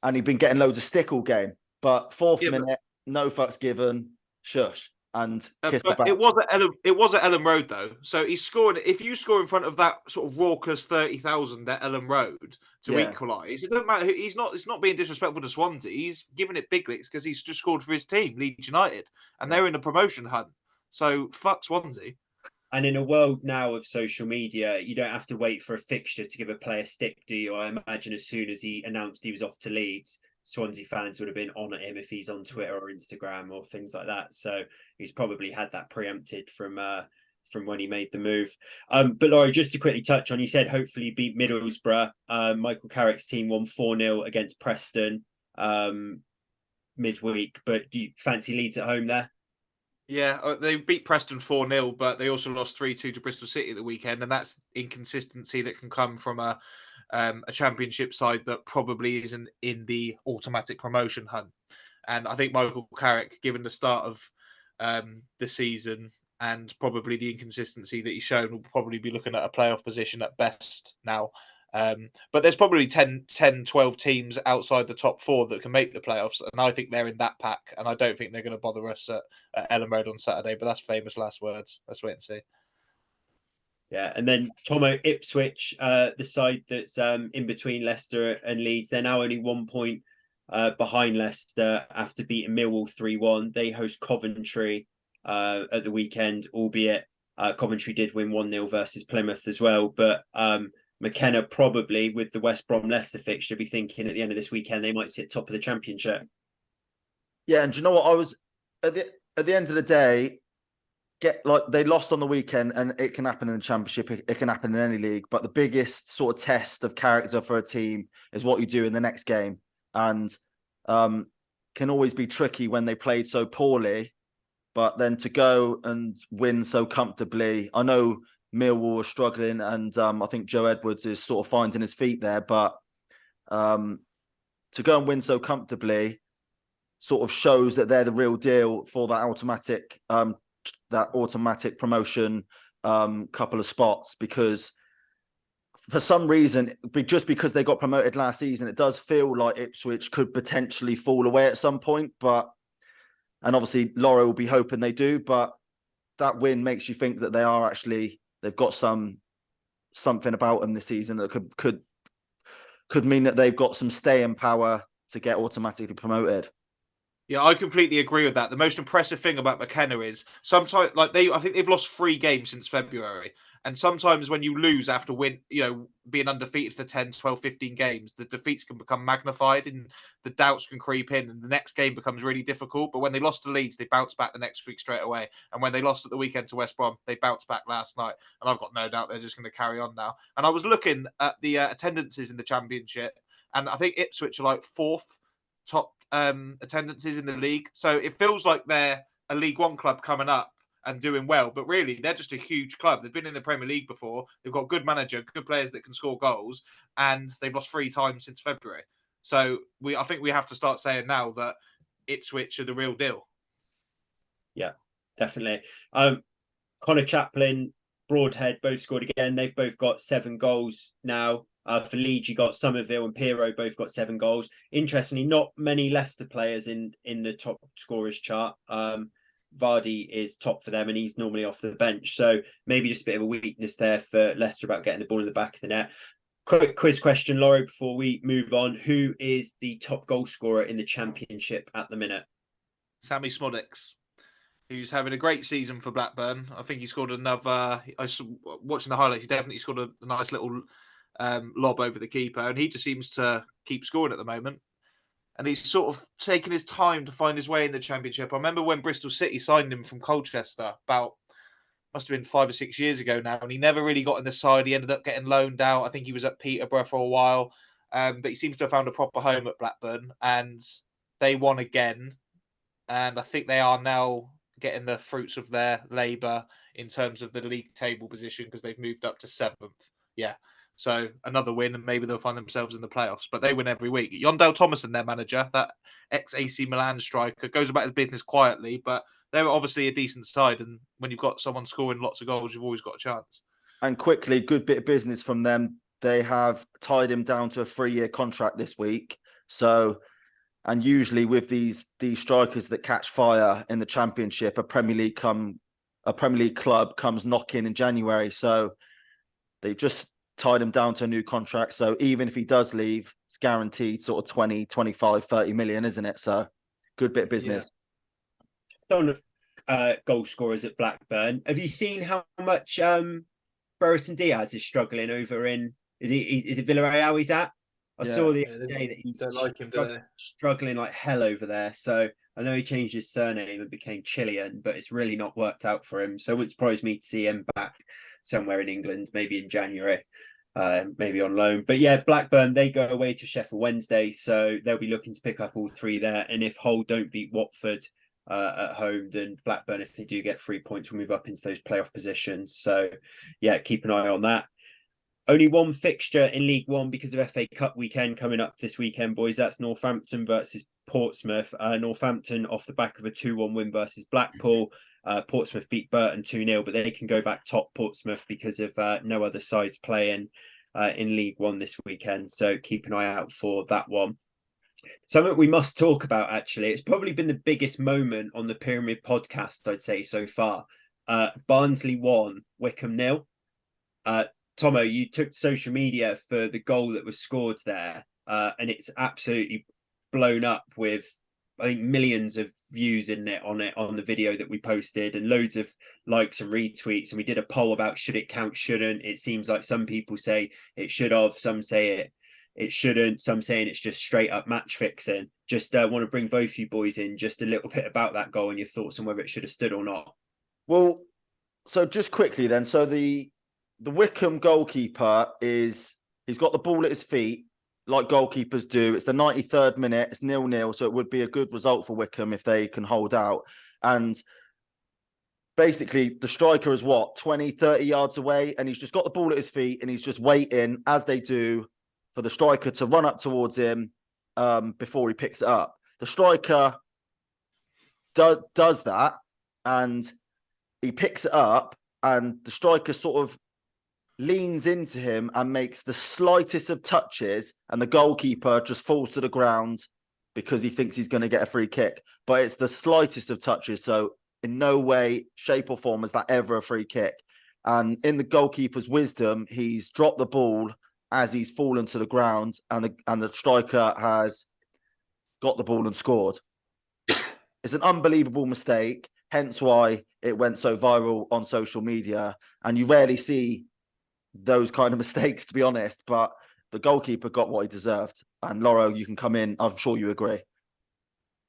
getting loads of stick all game. But 4th minute, no fucks given, shush. And kiss the back. It was at Ellen Road though, so he's scoring. If you score in front of that sort of raucous 30,000 at Ellen Road to equalise, it doesn't matter. It's not being disrespectful to Swansea. He's giving it big licks because he's just scored for his team, Leeds United, and they're in a promotion hunt. So fuck Swansea. And in a world now of social media, you don't have to wait for a fixture to give a player stick, do you? I imagine as soon as he announced he was off to Leeds, Swansea fans would have been on at him if he's on Twitter or Instagram or things like that. So he's probably had that preempted from when he made the move. But Laurie, just to quickly touch on, you said hopefully beat Middlesbrough. Michael Carrick's team won 4-0 against Preston midweek. But do you fancy Leeds at home there? Yeah, they beat Preston 4-0, but they also lost 3-2 to Bristol City at the weekend, and that's inconsistency that can come from a Championship side that probably isn't in the automatic promotion hunt. And I think Michael Carrick, given the start of the season and probably the inconsistency that he's shown, will probably be looking at a playoff position at best now. But there's probably 10, 12 teams outside the top 4 that can make the playoffs, and I think they're in that pack, and I don't think they're going to bother us at Ellen Road on Saturday, but that's famous last words. Let's wait and see. Yeah, and then Tomo, Ipswich, the side that's in between Leicester and Leeds, they're now only 1 point behind Leicester after beating Millwall 3-1. They host Coventry at the weekend, albeit Coventry did win 1-0 versus Plymouth as well. But McKenna probably, with the West Brom Leicester fixture, be thinking at the end of this weekend they might sit top of the Championship. Yeah, and do you know what? I was at the end of the day, they lost on the weekend, and it can happen in the Championship. It can happen in any league. But the biggest sort of test of character for a team is what you do in the next game, and can always be tricky when they played so poorly. But then to go and win so comfortably, I know Millwall were struggling, and I think Joe Edwards is sort of finding his feet there. But to go and win so comfortably sort of shows that they're the real deal for that automatic promotion couple of spots, because for some reason, just because they got promoted last season, it does feel like Ipswich could potentially fall away at some point. And obviously Laura will be hoping they do, but that win makes you think that they've got something about them this season that could mean that they've got some staying power to get automatically promoted. Yeah, I completely agree with that. The most impressive thing about McKenna is sometimes, I think they've lost 3 games since February. And sometimes when you lose after being undefeated for 10, 12, 15 games, the defeats can become magnified and the doubts can creep in and the next game becomes really difficult. But when they lost to Leeds, they bounced back the next week straight away. And when they lost at the weekend to West Brom, they bounced back last night. And I've got no doubt they're just going to carry on now. And I was looking at the attendances in the Championship, and I think Ipswich are like 4th top attendances in the league. So it feels like they're a League One club coming up, and doing well. But really, they're just a huge club. They've been in the Premier League before. They've got good manager, good players that can score goals, and they've lost 3 times since February. So I think we have to start saying now that Ipswich are the real deal. Yeah, definitely. Connor Chaplin, Broadhead both scored again. They've both got 7 goals now. For Leeds, you got Somerville and Pirro both got 7 goals. Interestingly, not many Leicester players in the top scorers chart. Vardy is top for them, and he's normally off the bench. So maybe just a bit of a weakness there for Leicester about getting the ball in the back of the net. Quick quiz question, Laurie, before we move on. Who is the top goal scorer in the Championship at the minute? Sammy Smodics, who's having a great season for Blackburn. I think he scored another. Watching the highlights, he definitely scored a nice little lob over the keeper, and he just seems to keep scoring at the moment. And he's sort of taking his time to find his way in the Championship. I remember when Bristol City signed him from Colchester must have been 5 or 6 years ago now, and he never really got in the side. He ended up getting loaned out. I think he was at Peterborough for a while, but he seems to have found a proper home at Blackburn, and they won again. And I think they are now getting the fruits of their labour in terms of the league table position because they've moved up to 7th. Yeah. So another win, and maybe they'll find themselves in the playoffs. But they win every week. Yondell Thomason, their manager, that ex-AC Milan striker, goes about his business quietly, but they're obviously a decent side. And when you've got someone scoring lots of goals, you've always got a chance. And quickly, good bit of business from them. They have tied him down to a 3-year contract this week. So, and usually with these strikers that catch fire in the Championship, a Premier League club comes knocking in January. So they just tied him down to a new contract. So even if he does leave, it's guaranteed sort of 20, 25, 30 million, isn't it? So good bit of business. Yeah. Goal scorers at Blackburn. Have you seen how much Brereton Diaz is struggling over in? Is it Villarreal he's at? I saw the other day that he's don't like him, do they? struggling like hell over there. So I know he changed his surname and became Chilean, but it's really not worked out for him. So it wouldn't surprise me to see him back somewhere in England, maybe in January, maybe on loan. But yeah, Blackburn, they go away to Sheffield Wednesday, so they'll be looking to pick up all 3 there. And if Hull don't beat Watford at home, then Blackburn, if they do get 3 points, will move up into those playoff positions. So yeah, keep an eye on that. Only one fixture in League One because of FA Cup weekend coming up this weekend, boys. That's Northampton versus Portsmouth. Northampton off the back of a 2-1 win versus Blackpool. Portsmouth beat Burton 2-0, but they can go back top Portsmouth because of no other sides playing in League One this weekend. So keep an eye out for that one. Something we must talk about, actually. It's probably been the biggest moment on the Pyramid podcast, I'd say, so far. Barnsley 1, Wycombe 0. Tomo, you took social media for the goal that was scored there, and it's absolutely blown up with, I think, millions of views on the video that we posted, and loads of likes and retweets. And we did a poll about should it count, shouldn't. It seems like some people say it should have, some say it shouldn't, some saying it's just straight up match fixing. Just want to bring both you boys in just a little bit about that goal and your thoughts on whether it should have stood or not. Well, so just quickly then, so the Wycombe goalkeeper he's got the ball at his feet, like goalkeepers do. It's the 93rd minute, it's 0-0, so it would be a good result for Wycombe if they can hold out. And basically, the striker is 20, 30 yards away, and he's just got the ball at his feet, and he's just waiting, as they do, for the striker to run up towards him before he picks it up. The striker does that, and he picks it up, and the striker sort of leans into him and makes the slightest of touches, and the goalkeeper just falls to the ground because he thinks he's going to get a free kick. But it's the slightest of touches, so in no way, shape or form is that ever a free kick. And in the goalkeeper's wisdom, he's dropped the ball as he's fallen to the ground, and the striker has got the ball and scored. It's an unbelievable mistake, hence why it went so viral on social media. And you rarely see those kind of mistakes, to be honest, but the goalkeeper got what he deserved. And Lauro, you can come in. I'm sure you agree.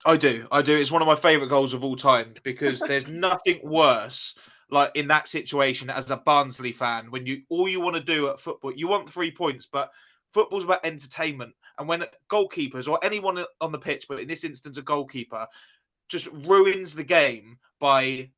I do. It's one of my favourite goals of all time because there's nothing worse, like in that situation as a Barnsley fan, when all you want to do at football, you want 3 points, but football's about entertainment. And when goalkeepers or anyone on the pitch, but in this instance a goalkeeper, just ruins the game by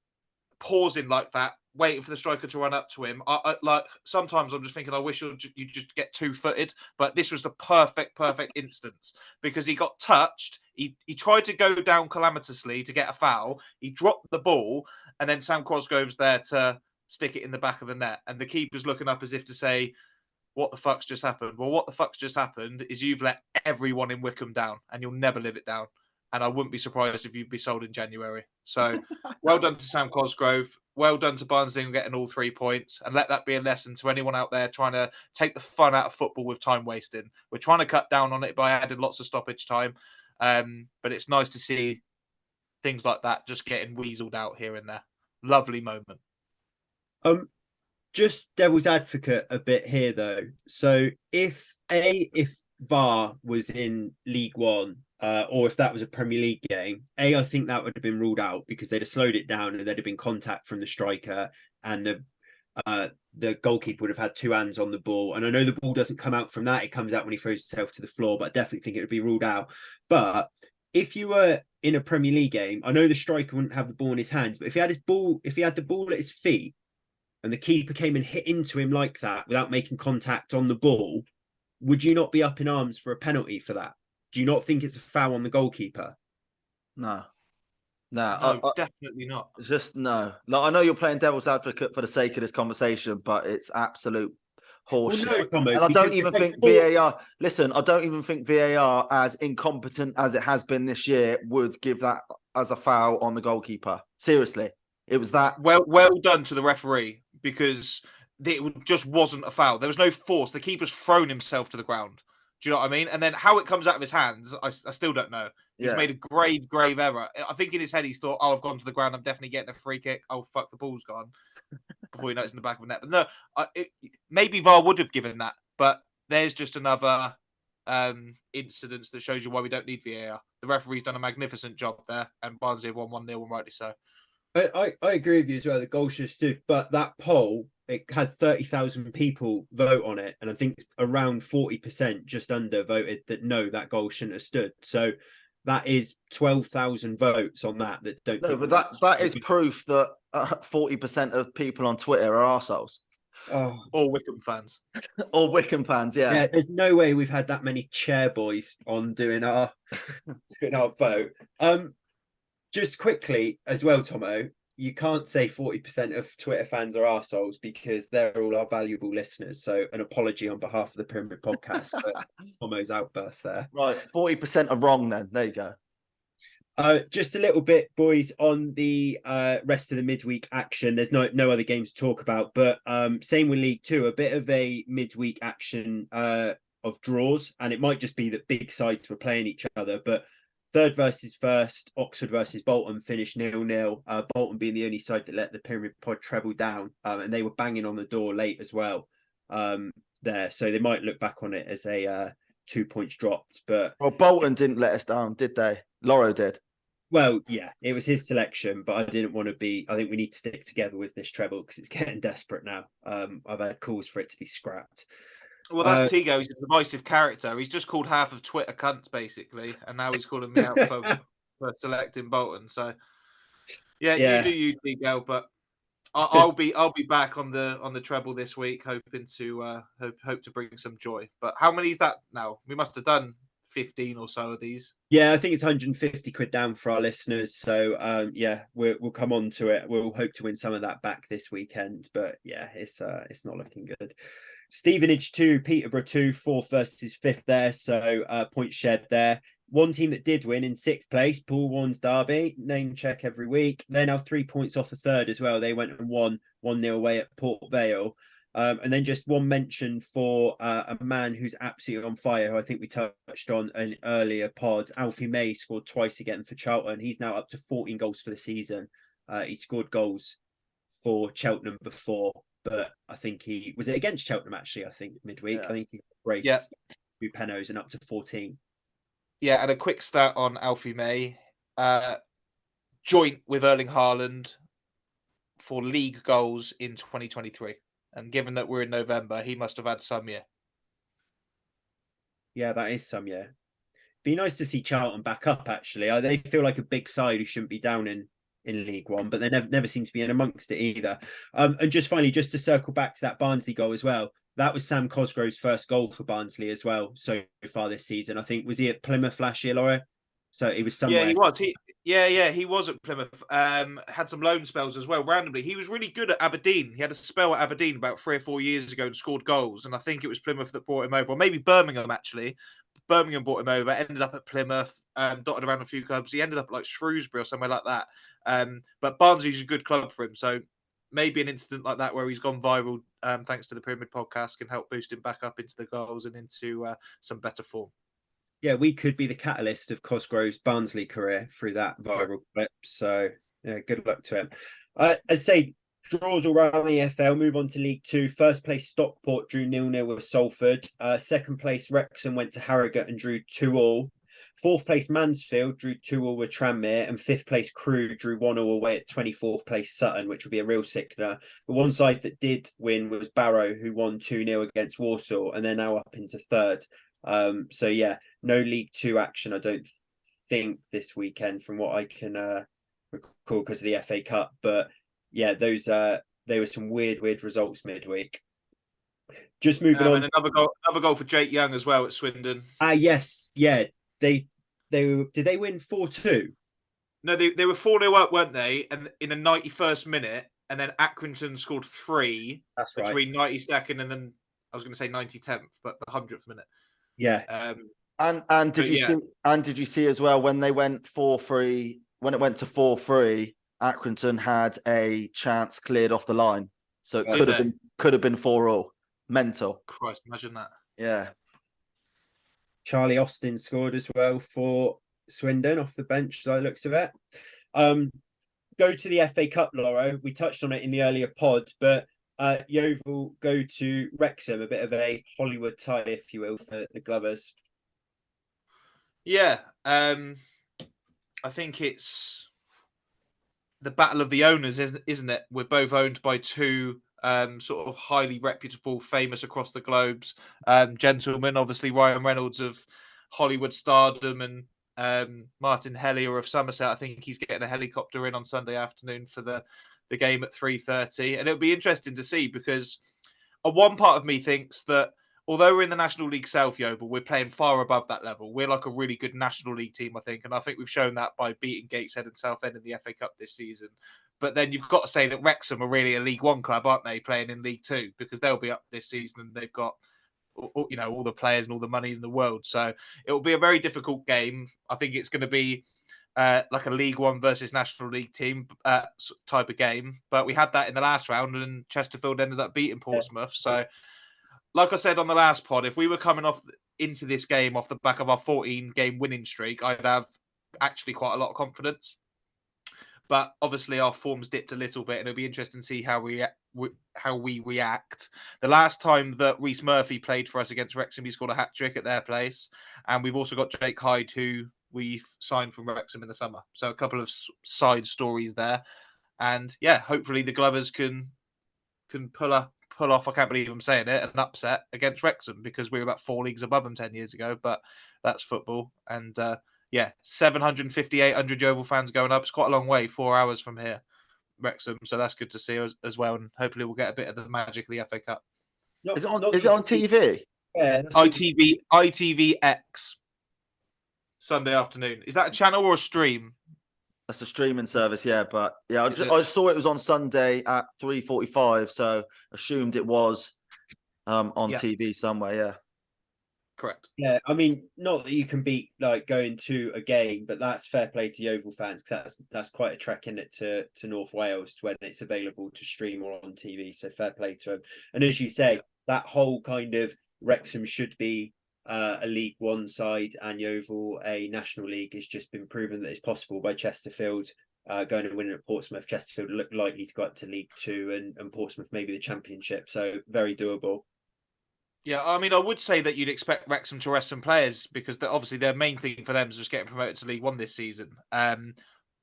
pausing like that, waiting for the striker to run up to him. Like sometimes I'm just thinking, I wish you just get 2-footed, but this was the perfect instance because he got touched. He tried to go down calamitously to get a foul. He dropped the ball, and then Sam Cosgrove's there to stick it in the back of the net, and the keeper's looking up as if to say, "What the fuck's just happened?" Well, what the fuck's just happened is you've let everyone in Wickham down, and you'll never live it down. And I wouldn't be surprised if you'd be sold in January. So, well done to Sam Cosgrove. Well done to Barnsley getting all 3 points. And let that be a lesson to anyone out there trying to take the fun out of football with time wasting. We're trying to cut down on it by adding lots of stoppage time. But it's nice to see things like that just getting weaseled out here and there. Lovely moment. Just devil's advocate a bit here, though. So if VAR was in League One, or if that was a Premier League game, I think that would have been ruled out because they'd have slowed it down and there'd have been contact from the striker, and the goalkeeper would have had two hands on the ball. And I know the ball doesn't come out from that; it comes out when he throws himself to the floor. But I definitely think it would be ruled out. But if you were in a Premier League game, I know the striker wouldn't have the ball in his hands, but if he had the ball at his feet, and the keeper came and hit into him like that without making contact on the ball, would you not be up in arms for a penalty for that? Do you not think it's a foul on the goalkeeper? No, definitely not. It's just no. Like, I know you're playing devil's advocate for the sake of this conversation, but it's absolute horseshit. Well, no, Tomo, and I don't even think VAR. Listen, I don't even think VAR, as incompetent as it has been this year, would give that as a foul on the goalkeeper. Seriously, it was that. Well done to the referee because it just wasn't a foul. There was no force. The keeper's thrown himself to the ground. Do you know what I mean? And then how it comes out of his hands, I still don't know. He's made a grave error. I think in his head he's thought, "Oh, I've gone to the ground. I'm definitely getting a free kick. Oh, fuck, the ball's gone." Before he knows in the back of the net. But no, maybe VAR would have given that. But there's just another incident that shows you why we don't need VAR. The referee's done a magnificent job there, and Barnsley have won 1-0, and rightly so. I agree with you as well. The goal should have stood, but that poll, it had 30,000 people vote on it, and I think around 40%, just under, voted that no, that goal shouldn't have stood. So that is 12,000 votes on that don't. No, but that is proof that 40% of people on Twitter are arseholes. Oh. Or Wickham fans. Or Wickham fans, yeah. There's no way we've had that many chair boys on doing our vote. Just quickly as well, Tomo, you can't say 40% of Twitter fans are arseholes because they're all our valuable listeners. So an apology on behalf of the Pyramid Podcast for Tomo's outburst there. Right, 40% are wrong then. There you go. Just a little bit, boys, on the rest of the midweek action. There's no other games to talk about, but same with League Two, a bit of a midweek action of draws, and it might just be that big sides were playing each other, but third versus first, Oxford versus Bolton finished 0-0. Bolton being the only side that let the Pyramid Pod treble down, and they were banging on the door late as well there. So they might look back on it as a 2 points dropped. But Bolton didn't let us down, did they? Loro did. Well, yeah, it was his selection, but I didn't want to be. I think we need to stick together with this treble because it's getting desperate now. I've had calls for it to be scrapped. Well, that's Tigo. He's a divisive character. He's just called half of Twitter cunts, basically, and now he's calling me out for selecting Bolton. So, yeah, you do you, Tigo. But I'll be back on the treble this week, hoping to hope to bring some joy. But how many is that now? We must have done 15 or so of these. Yeah, I think it's 150 quid down for our listeners. So yeah, we'll come on to it. We'll hope to win some of that back this weekend. But yeah, it's not looking good. Stevenage 2, Peterborough 2, 4th versus 5th there. So point shared there. One team that did win in 6th place, Paul Warren's Derby, name check every week. They're now 3 points off the third as well. They went and won 1-0 away at Port Vale. And then just one mention for a man who's absolutely on fire, who I think we touched on an earlier pod. Alfie May scored twice again for Charlton. He's now up to 14 goals for the season. He scored goals for Cheltenham before, but I think he was it against Cheltenham actually. I think midweek. Yeah. I think he raced 2 penalties and up to 14. Yeah, and a quick stat on Alfie May, joint with Erling Haaland for league goals in 2023. And given that we're in November, he must have had some year. Yeah, that is some year. Be nice to see Charlton back up, actually. They feel like a big side who shouldn't be down in in League One, but they never seem to be in amongst it either. And just finally, just to circle back to that Barnsley goal as well, that was Sam Cosgrove's first goal for Barnsley as well so far this season. I think, was he at Plymouth last year, Laura? So he was somewhere. Yeah, he was. He was at Plymouth. Had some loan spells as well. Randomly, he was really good at Aberdeen. He had a spell at Aberdeen about 3 or 4 years ago and scored goals. And I think it was Plymouth that brought him over, or maybe Birmingham actually. Birmingham brought him over. Ended up at Plymouth. Dotted around a few clubs. He ended up like Shrewsbury or somewhere like that. But Barnsley's a good club for him. So maybe an incident like that where he's gone viral, thanks to the Pyramid podcast, can help boost him back up into the goals and into some better form. Yeah, we could be the catalyst of Cosgrove's Barnsley career through that viral clip. So, yeah, good luck to him. As I say, draws all around the EFL. Move on to League Two. First place Stockport drew 0-0 with Salford. Second place Wrexham went to Harrogate and drew 2-2. Fourth place Mansfield drew 2-2 with Tranmere, and fifth place Crewe drew 1-0 away at 24th place Sutton, which would be a real sickener. But one side that did win was Barrow, who won 2-0 against Warsaw, and they're now up into third. So yeah, no League Two action, I don't think, this weekend from what I can recall because of the FA Cup. But yeah, those there were some weird results midweek. Just moving on. And another goal for Jake Young as well at Swindon. Yes, yeah. Did they win 4-2? No, they were 4-0 up, weren't they? And in the 91st minute, and then Accrington scored 3. That's between 92nd and then I was going to say 90th, but the 100th minute. Yeah. And did you see as well when they went 4-3, when it went to 4-3, Accrington had a chance cleared off the line, so it could have been 4-4. Mental. Christ, imagine that. Yeah. Charlie Austin scored as well for Swindon off the bench, by the looks of it. Go to the FA Cup, Laura. We touched on it in the earlier pod, but Yeovil go to Wrexham, a bit of a Hollywood tie, if you will, for the Glovers. Yeah, I think it's the battle of the owners, isn't it? We're both owned by two sort of highly reputable, famous across the globes gentlemen. Obviously, Ryan Reynolds of Hollywood stardom and Martin Hellier of Somerset. I think he's getting a helicopter in on Sunday afternoon for the game at 3:30, and it'll be interesting to see because one part of me thinks that although we're in the National League South, Yeovil, we're playing far above that level. We're like a really good National League team, I think, and I think we've shown that by beating Gateshead and Southend in the FA Cup this season. But then you've got to say that Wrexham are really a League One club, aren't they, playing in League Two, because they'll be up this season and they've got all the players and all the money in the world. So it will be a very difficult game. I think it's going to be like a League One versus National League team type of game. But we had that in the last round and Chesterfield ended up beating Portsmouth. So like I said on the last pod, if we were coming off into this game off the back of our 14-game winning streak, I'd have actually quite a lot of confidence. But obviously our form's dipped a little bit and it'll be interesting to see how we react. The last time that Reece Murphy played for us against Wrexham, he scored a hat-trick at their place. And we've also got Jake Hyde, who we've signed from Wrexham in the summer. So a couple of side stories there. And yeah, hopefully the Glovers can pull off, I can't believe I'm saying it, an upset against Wrexham because we were about 4 leagues above them 10 years ago. But that's football. And 750, 800 Yeovil fans going up. It's quite a long way, 4 hours from here, Wrexham. So that's good to see as well. And hopefully we'll get a bit of the magic of the FA Cup. Is it on TV? Yeah, ITVX Sunday afternoon. Is that a channel or a stream? That's a streaming service, yeah. But yeah, I saw it was on Sunday at 3:45, so assumed it was on TV somewhere. Yeah. Correct. Yeah, I mean, not that you can beat like going to a game, but that's fair play to Yeovil fans because that's quite a trek in it to North Wales when it's available to stream or on TV. So fair play to them. And as you say, that whole kind of Wrexham should be a League One side and Yeovil a National League has just been proven that it's possible by Chesterfield going and winning at Portsmouth. Chesterfield look likely to go up to League Two and Portsmouth maybe the Championship. So very doable. Yeah, I mean, I would say that you'd expect Wrexham to rest some players because obviously their main thing for them is just getting promoted to League One this season.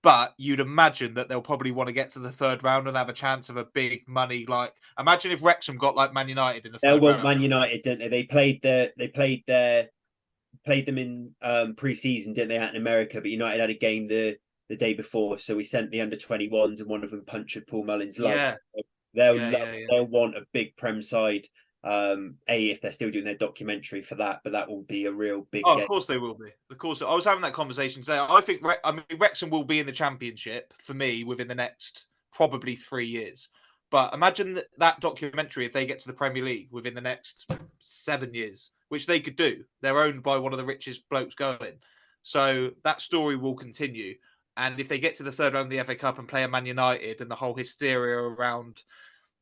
But you'd imagine that they'll probably want to get to the third round and have a chance of a big money. Like, imagine if Wrexham got like Man United in the third round. They'll want Man United, didn't they? They played them in pre-season, didn't they, out in America? But United had a game the the day before. So we sent the under-21s, and one of them punctured Paul Mullen's lug. Yeah. They'll want a big Prem side. If they're still doing their documentary for that, but that will be a real big game. Of course they will be. Of course, I was having that conversation today. I think Wrexham will be in the Championship for me within the next probably 3 years. But imagine that documentary if they get to the Premier League within the next 7 years, which they could do. They're owned by one of the richest blokes going, so that story will continue. And if they get to the third round of the FA Cup and play a Man United, and the whole hysteria around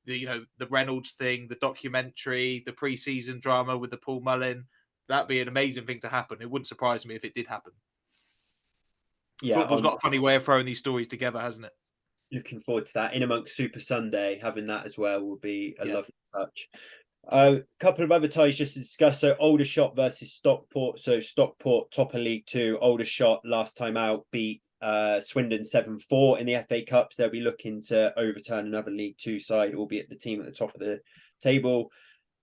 the Reynolds thing, the documentary, the pre-season drama with the Paul Mullen, that'd be an amazing thing to happen. It wouldn't surprise me if it did happen. Yeah, football's got a funny way of throwing these stories together, hasn't it? Looking forward to that. In amongst Super Sunday, having that as well will be a lovely touch. A couple of other ties just to discuss. So Aldershot versus Stockport. So Stockport, top of League Two. Aldershot last time out beat Swindon 7-4 in the FA Cup. So they'll be looking to overturn another League Two side, albeit the team at the top of the table.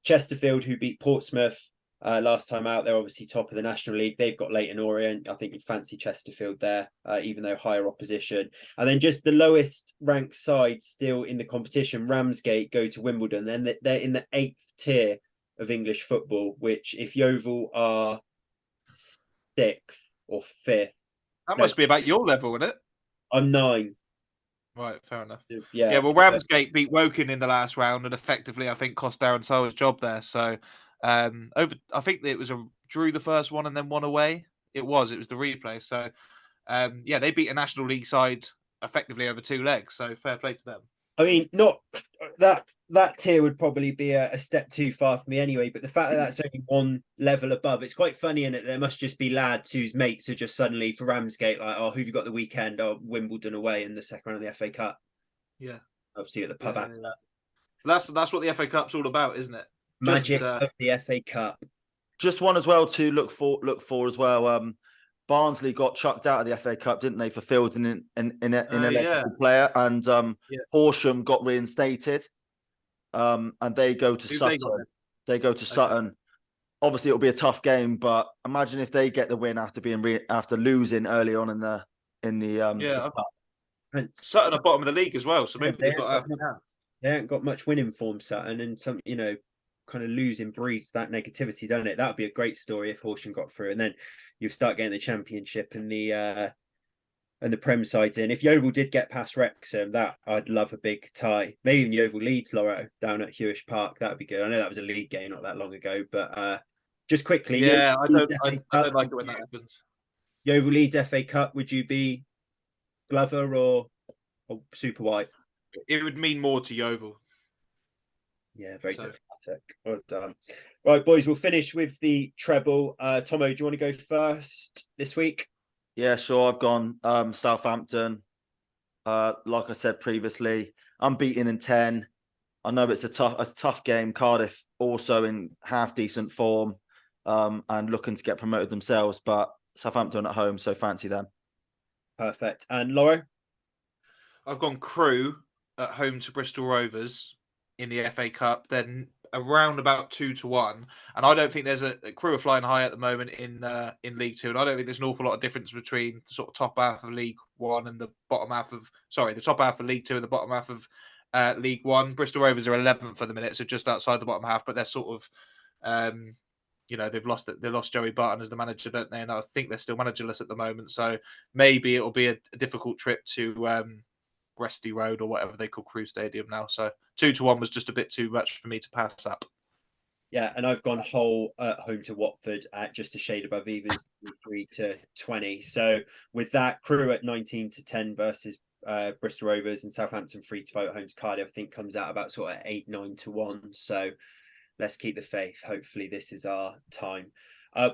Chesterfield, who beat Portsmouth last time out, they're obviously top of the National League. They've got Leyton Orient. I think you'd fancy Chesterfield there, even though higher opposition. And then just the lowest ranked side still in the competition, Ramsgate, go to Wimbledon. Then they're in the 8th tier of English football, which if Yeovil are 6th or 5th. That must be about your level, isn't it? I'm 9. Right, fair enough. Yeah. Well, Ramsgate beat Woking in the last round, and effectively, I think, cost Darren Sowell's job there. So, I think it was a drew the first one and then one away. It was the replay. So, they beat a National League side effectively over 2 legs. So, fair play to them. I mean, not that tier would probably be a step too far for me anyway. But the fact that that's only one level above, it's quite funny in it. There must just be lads whose mates are just suddenly for Ramsgate, like, oh, who've you got the weekend? Oh, Wimbledon away in the second round of the FA Cup. Yeah, obviously at the pub after that. That's what the FA Cup's all about, isn't it? Magic of the FA Cup. Just one as well to look for as well. Barnsley got chucked out of the FA Cup, didn't they, for fielding an electrical player, and Horsham got reinstated, and they go to Sutton. They go to Sutton. Obviously, it'll be a tough game, but imagine if they get the win after losing early on in the the cup. And Sutton are bottom of the league as well, so maybe they haven't got much winning form, Sutton, and some kind of losing breeds that negativity, doesn't it? That would be a great story if Horsham got through, and then you start getting the Championship and the Prem sides in. If Yeovil did get past Wrexham, that I'd love a big tie. Maybe even Yeovil Leeds, Loro, down at Hewish Park. That would be good. I know that was a league game not that long ago, but just quickly, I don't like it when that happens. Yeovil Leeds FA Cup. Would you be Glover or Super White? It would mean more to Yeovil. Yeah, very diplomatic. Well done. Right, boys, we'll finish with the treble. Tomo, do you want to go first this week? Yeah, sure. I've gone Southampton. Like I said previously, unbeaten in 10. I know it's a tough game. Cardiff also in half decent form and looking to get promoted themselves, but Southampton at home, so fancy them. Perfect. And Lauro? I've gone Crewe at home to Bristol Rovers in the FA Cup, then around about 2-1. And I don't think there's a Crewe are flying high at the moment in League Two, and I don't think there's an awful lot of difference between the sort of top half of League One and the bottom half of the top half of League Two and the bottom half of League One. Bristol Rovers are 11th for the minute, so just outside the bottom half, but they're sort of they've lost Joey Barton as the manager, don't they? And I think they're still managerless at the moment, so maybe it'll be a difficult trip to Resty Road or whatever they call Crewe Stadium now. So 2-1 was just a bit too much for me to pass up. Yeah, and I've gone Hull at home to Watford at just a shade above evens, 3-20. So with that, Crewe at 19-10 versus Bristol Rovers, and Southampton 3-5 at home to Cardiff, I think comes out about sort of 8-9-1. So let's keep the faith. Hopefully this is our time.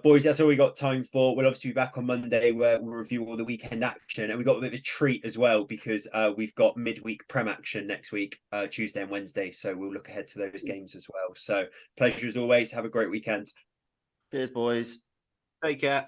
Boys, that's all we got time for. We'll obviously be back on Monday where we'll review all the weekend action. And we've got a bit of a treat as well because we've got midweek Prem action next week, Tuesday and Wednesday. So we'll look ahead to those games as well. So pleasure as always. Have a great weekend. Cheers, boys. Take care.